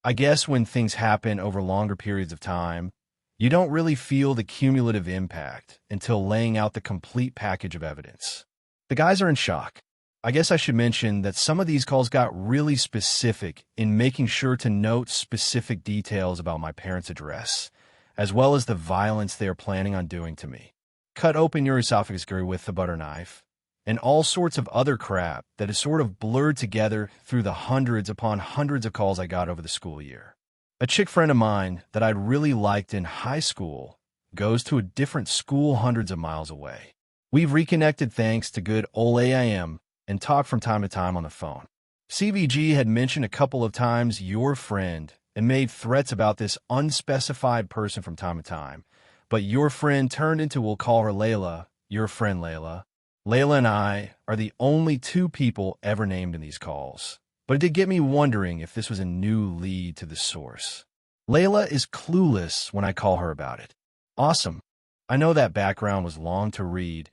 I guess when things happen over longer periods of time, you don't really feel the cumulative impact until laying out the complete package of evidence. The guys are in shock. I guess I should mention that some of these calls got really specific in making sure to note specific details about my parents' address, as well as the violence they are planning on doing to me. Cut open your esophagus, Guri, with the butter knife, and all sorts of other crap that is sort of blurred together through the hundreds upon hundreds of calls I got over the school year. A chick friend of mine that I'd really liked in high school goes to a different school hundreds of miles away. We've reconnected thanks to good old AIM and talk from time to time on the phone. CVG had mentioned a couple of times your friend and made threats about this unspecified person from time to time, but your friend turned into, we'll call her Layla, your friend Layla. Layla and I are the only two people ever named in these calls, but it did get me wondering if this was a new lead to the source. Layla is clueless when I call her about it. Awesome. I know that background was long to read,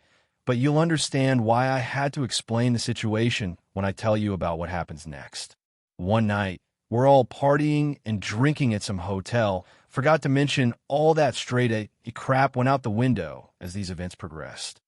but you'll understand why I had to explain the situation when I tell you about what happens next. One night, we're all partying and drinking at some hotel. Forgot to mention all that straight crap went out the window as these events progressed.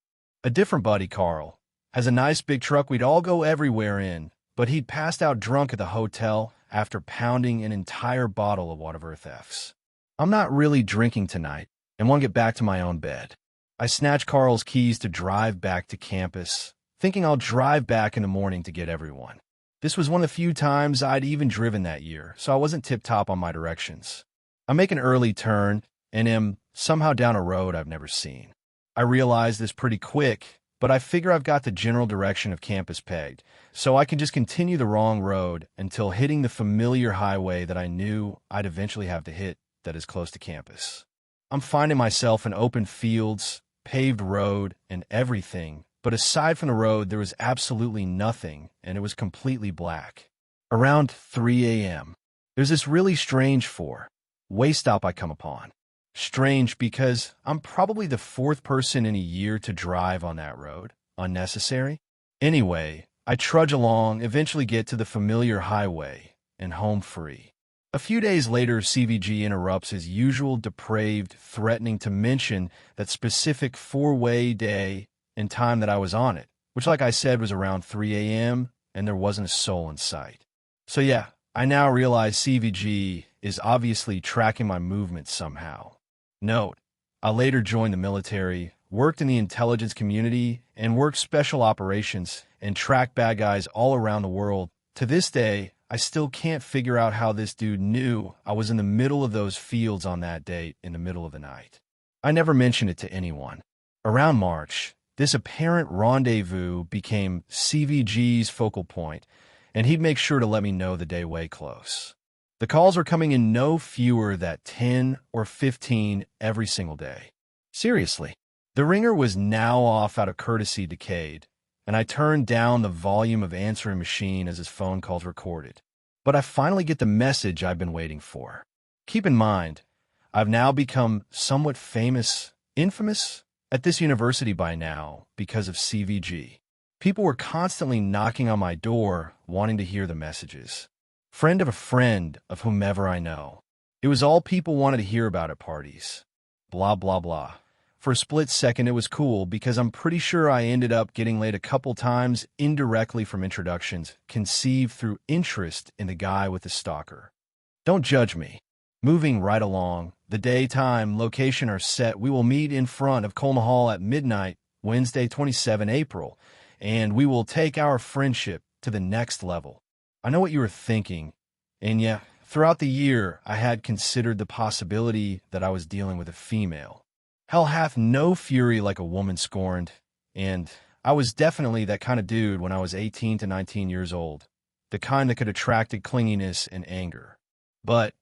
A different buddy, Carl, has a nice big truck we'd all go everywhere in, but he'd passed out drunk at the hotel after pounding an entire bottle of whatever thefts. I'm not really drinking tonight and want to get back to my own bed. I snatch Carl's keys to drive back to campus, thinking I'll drive back in the morning to get everyone. This was one of the few times I'd even driven that year, so I wasn't tip-top on my directions. I make an early turn and am somehow down a road I've never seen. I realize this pretty quick, but I figure I've got the general direction of campus pegged, so I can just continue the wrong road until hitting the familiar highway that I knew I'd eventually have to hit that is close to campus. I'm finding myself in open fields, paved road, and everything, but aside from the road, there was absolutely nothing, and it was completely black. Around 3 a.m., there's this really strange four-way stop I come upon. Strange because I'm probably the fourth person in a year to drive on that road. Unnecessary? Anyway, I trudge along, eventually get to the familiar highway, and home free. A few days later, CVG interrupts his usual depraved, threatening to mention that specific four-way day and time that I was on it, which, like I said, was around 3 a.m., and there wasn't a soul in sight. So yeah, I now realize CVG is obviously tracking my movements somehow. Note, I later joined the military, worked in the intelligence community, and worked special operations and tracked bad guys all around the world. To this day, I still can't figure out how this dude knew I was in the middle of those fields on that date in the middle of the night. I never mentioned it to anyone. Around March, this apparent rendezvous became CVG's focal point, and he'd make sure to let me know the day way close. The calls were coming in no fewer than 10 or 15 every single day. Seriously, the ringer was now off out of courtesy decayed, and I turned down the volume of answering machine as his phone calls recorded. But I finally get the message I've been waiting for. Keep in mind, I've now become somewhat infamous, at this university by now because of CVG. People were constantly knocking on my door, wanting to hear the messages. Friend of a friend of whomever I know. It was all people wanted to hear about at parties. Blah, blah, blah. For a split second, it was cool because I'm pretty sure I ended up getting laid a couple times indirectly from introductions conceived through interest in the guy with the stalker. Don't judge me. Moving right along, the day, time, location are set. We will meet in front of Coleman Hall at midnight, Wednesday, 27 April, and we will take our friendship to the next level. I know what you were thinking, and yeah, throughout the year, I had considered the possibility that I was dealing with a female. Hell hath no fury like a woman scorned, and I was definitely that kind of dude when I was 18 to 19 years old, the kind that could attract clinginess and anger. But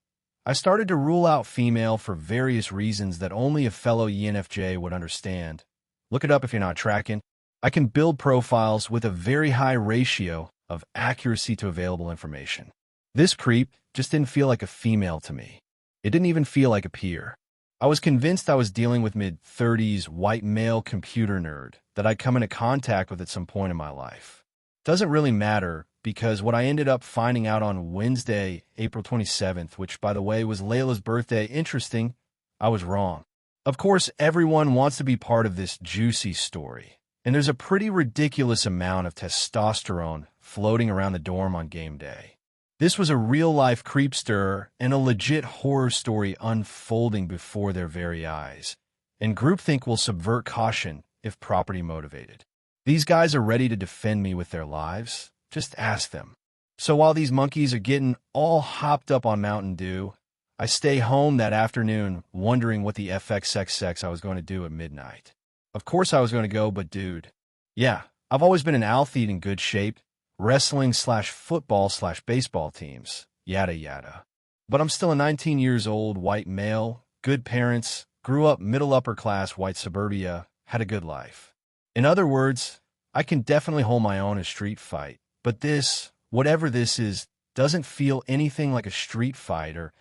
I started to rule out female for various reasons that only a fellow ENFJ would understand. Look it up if you're not tracking. I can build profiles with a very high ratio of accuracy to available information. This creep just didn't feel like a female to me. It didn't even feel like a peer. I was convinced I was dealing with mid-30s white male computer nerd that I'd come into contact with at some point in my life. Doesn't really matter, because what I ended up finding out on Wednesday, April 27th, which, by the way, was Layla's birthday, interesting, I was wrong. Of course, everyone wants to be part of this juicy story, and there's a pretty ridiculous amount of testosterone floating around the dorm on game day. This was a real-life creepster and a legit horror story unfolding before their very eyes, and groupthink will subvert caution if property motivated. These guys are ready to defend me with their lives. Just ask them. So while these monkeys are getting all hopped up on Mountain Dew, I stay home that afternoon wondering what the FXXX I was going to do at midnight. Of course I was going to go, but dude. Yeah, I've always been an athlete in good shape, wrestling/football/baseball teams, yada yada. But I'm still a 19 years old white male, good parents, grew up middle upper class white suburbia, had a good life. In other words, I can definitely hold my own in a street fight, but this, whatever this is, doesn't feel anything like a street fight or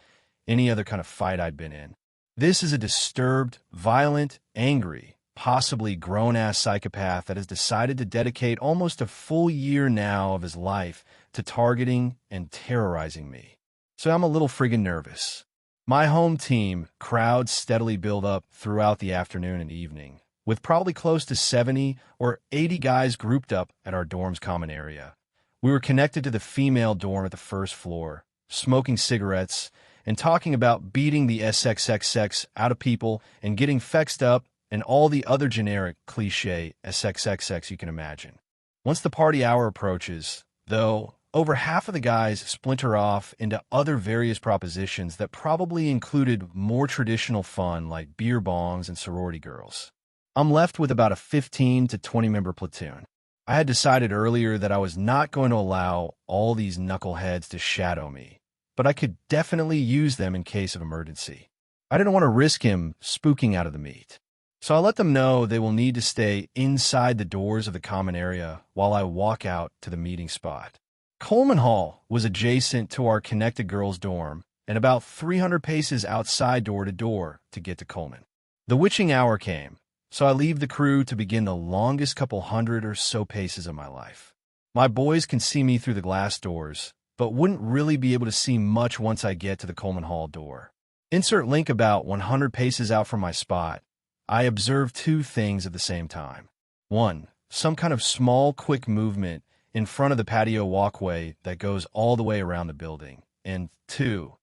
any other kind of fight I'd been in. This is a disturbed, violent, angry, possibly grown-ass psychopath that has decided to dedicate almost a full year now of his life to targeting and terrorizing me. So I'm a little friggin' nervous. My home team crowds steadily build up throughout the afternoon and evening, with probably close to 70 or 80 guys grouped up at our dorm's common area. We were connected to the female dorm at the first floor, smoking cigarettes and talking about beating the SXXX out of people and getting fexed up and all the other generic cliché SXXX you can imagine. Once the party hour approaches, though, over half of the guys splinter off into other various propositions that probably included more traditional fun like beer bongs and sorority girls. I'm left with about a 15 to 20 member platoon. I had decided earlier that I was not going to allow all these knuckleheads to shadow me, but I could definitely use them in case of emergency. I didn't want to risk him spooking out of the meat. So I let them know they will need to stay inside the doors of the common area while I walk out to the meeting spot. Coleman Hall was adjacent to our connected girls' dorm and about 300 paces outside door to get to Coleman. The witching hour came, so I leave the crew to begin the longest couple hundred or so paces of my life. My boys can see me through the glass doors, but wouldn't really be able to see much once I get to the Coleman Hall door. Insert link about 100 paces out from my spot. I observe two things at the same time. One, some kind of small, quick movement in front of the patio walkway that goes all the way around the building. And two,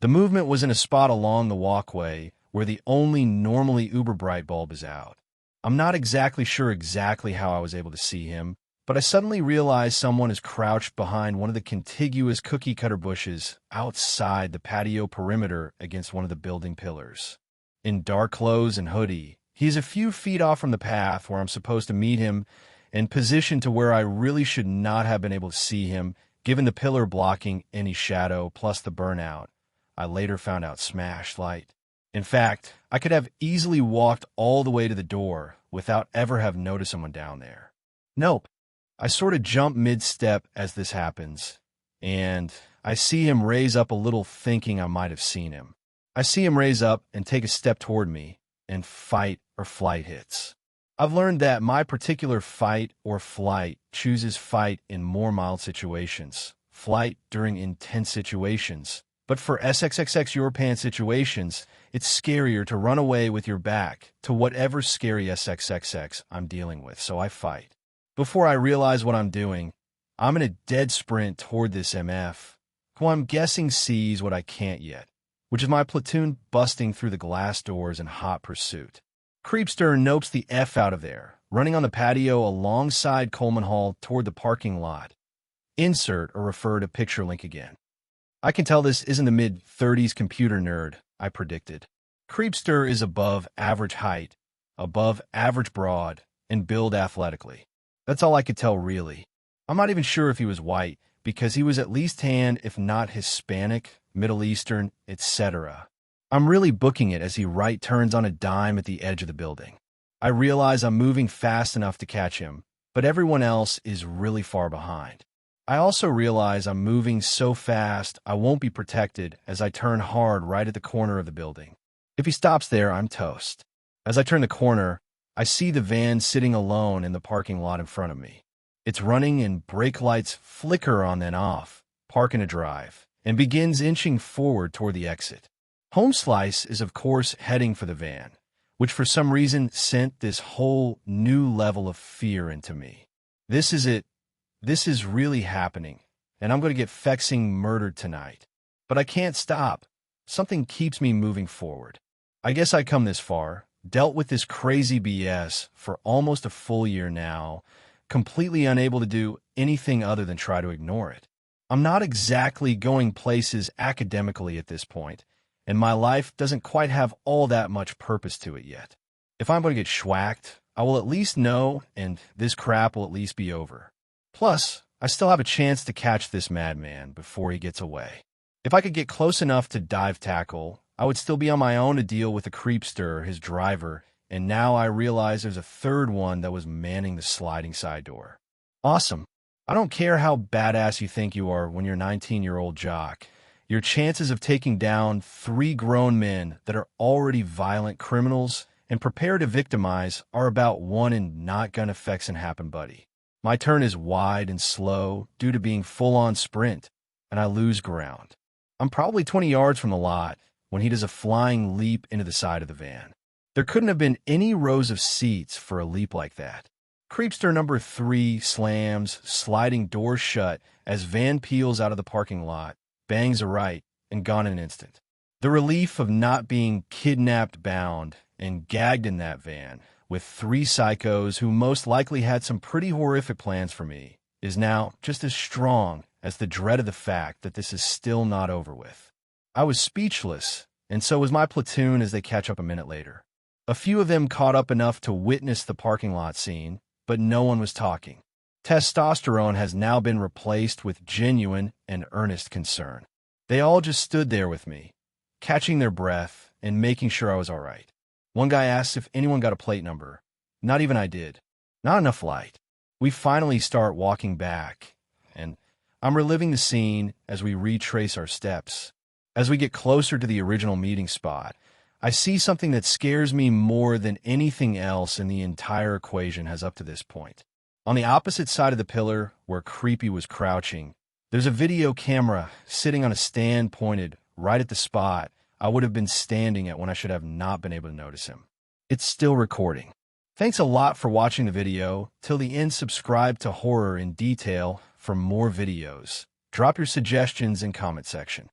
the movement was in a spot along the walkway where the only normally uber bright bulb is out. I'm not exactly sure how I was able to see him, but I suddenly realized someone is crouched behind one of the contiguous cookie-cutter bushes outside the patio perimeter against one of the building pillars. In dark clothes and hoodie, he's a few feet off from the path where I'm supposed to meet him and positioned to where I really should not have been able to see him, given the pillar blocking any shadow plus the burnout I later found out smashed light. In fact, I could have easily walked all the way to the door without ever have noticed someone down there. Nope. I sort of jump mid-step as this happens, and I see him raise up a little thinking I might have seen him. I see him raise up and take a step toward me, and fight or flight hits. I've learned that my particular fight or flight chooses fight in more mild situations, flight during intense situations. But for SXXX European situations, it's scarier to run away with your back to whatever scary SXXX I'm dealing with, so I fight. Before I realize what I'm doing, I'm in a dead sprint toward this MF, who I'm guessing sees what I can't yet, which is my platoon busting through the glass doors in hot pursuit. Creepster nopes the F out of there, running on the patio alongside Coleman Hall toward the parking lot. Insert or refer to picture link again. I can tell this isn't the mid-30s computer nerd I predicted. Creepster is above average height, above average broad, and build athletically. That's all I could tell really. I'm not even sure if he was white, because he was at least tan, if not Hispanic, Middle Eastern, etc. I'm really booking it as he right turns on a dime at the edge of the building. I realize I'm moving fast enough to catch him, but everyone else is really far behind. I also realize I'm moving so fast I won't be protected as I turn hard right at the corner of the building. If he stops there, I'm toast. As I turn the corner, I see the van sitting alone in the parking lot in front of me. It's running and brake lights flicker on then off, park in a drive, and begins inching forward toward the exit. Home Slice is of course heading for the van, which for some reason sent this whole new level of fear into me. This is it. This is really happening, and I'm going to get fexing murdered tonight. But I can't stop. Something keeps me moving forward. I guess I come this far, dealt with this crazy BS for almost a full year now, completely unable to do anything other than try to ignore it. I'm not exactly going places academically at this point, and my life doesn't quite have all that much purpose to it yet. If I'm going to get schwacked, I will at least know, and this crap will at least be over. Plus, I still have a chance to catch this madman before he gets away. If I could get close enough to dive tackle, I would still be on my own to deal with the creepster, his driver, and now I realize there's a third one that was manning the sliding side door. Awesome. I don't care how badass you think you are when you're a 19-year-old jock. Your chances of taking down 3 grown men that are already violent criminals and prepared to victimize are about 1 in not gonna fexin' happen, buddy. My turn is wide and slow due to being full-on sprint, and I lose ground. I'm probably 20 yards from the lot when he does a flying leap into the side of the van. There couldn't have been any rows of seats for a leap like that. Creepster number 3 slams, sliding door shut as van peels out of the parking lot, bangs a right, and gone in an instant. The relief of not being kidnapped bound and gagged in that van with 3 psychos who most likely had some pretty horrific plans for me is now just as strong as the dread of the fact that this is still not over with. I was speechless, and so was my platoon as they catch up a minute later. A few of them caught up enough to witness the parking lot scene, but no one was talking. Testosterone has now been replaced with genuine and earnest concern. They all just stood there with me, catching their breath and making sure I was all right. One guy asked if anyone got a plate number. Not even I did. Not enough light. We finally start walking back, and I'm reliving the scene as we retrace our steps. As we get closer to the original meeting spot, I see something that scares me more than anything else in the entire equation has up to this point. On the opposite side of the pillar, where Creepy was crouching, there's a video camera sitting on a stand pointed right at the spot I would have been standing at when I should have not been able to notice him. It's still recording. Thanks a lot for watching the video. Till the end, subscribe to Horror in Detail for more videos. Drop your suggestions in comment section.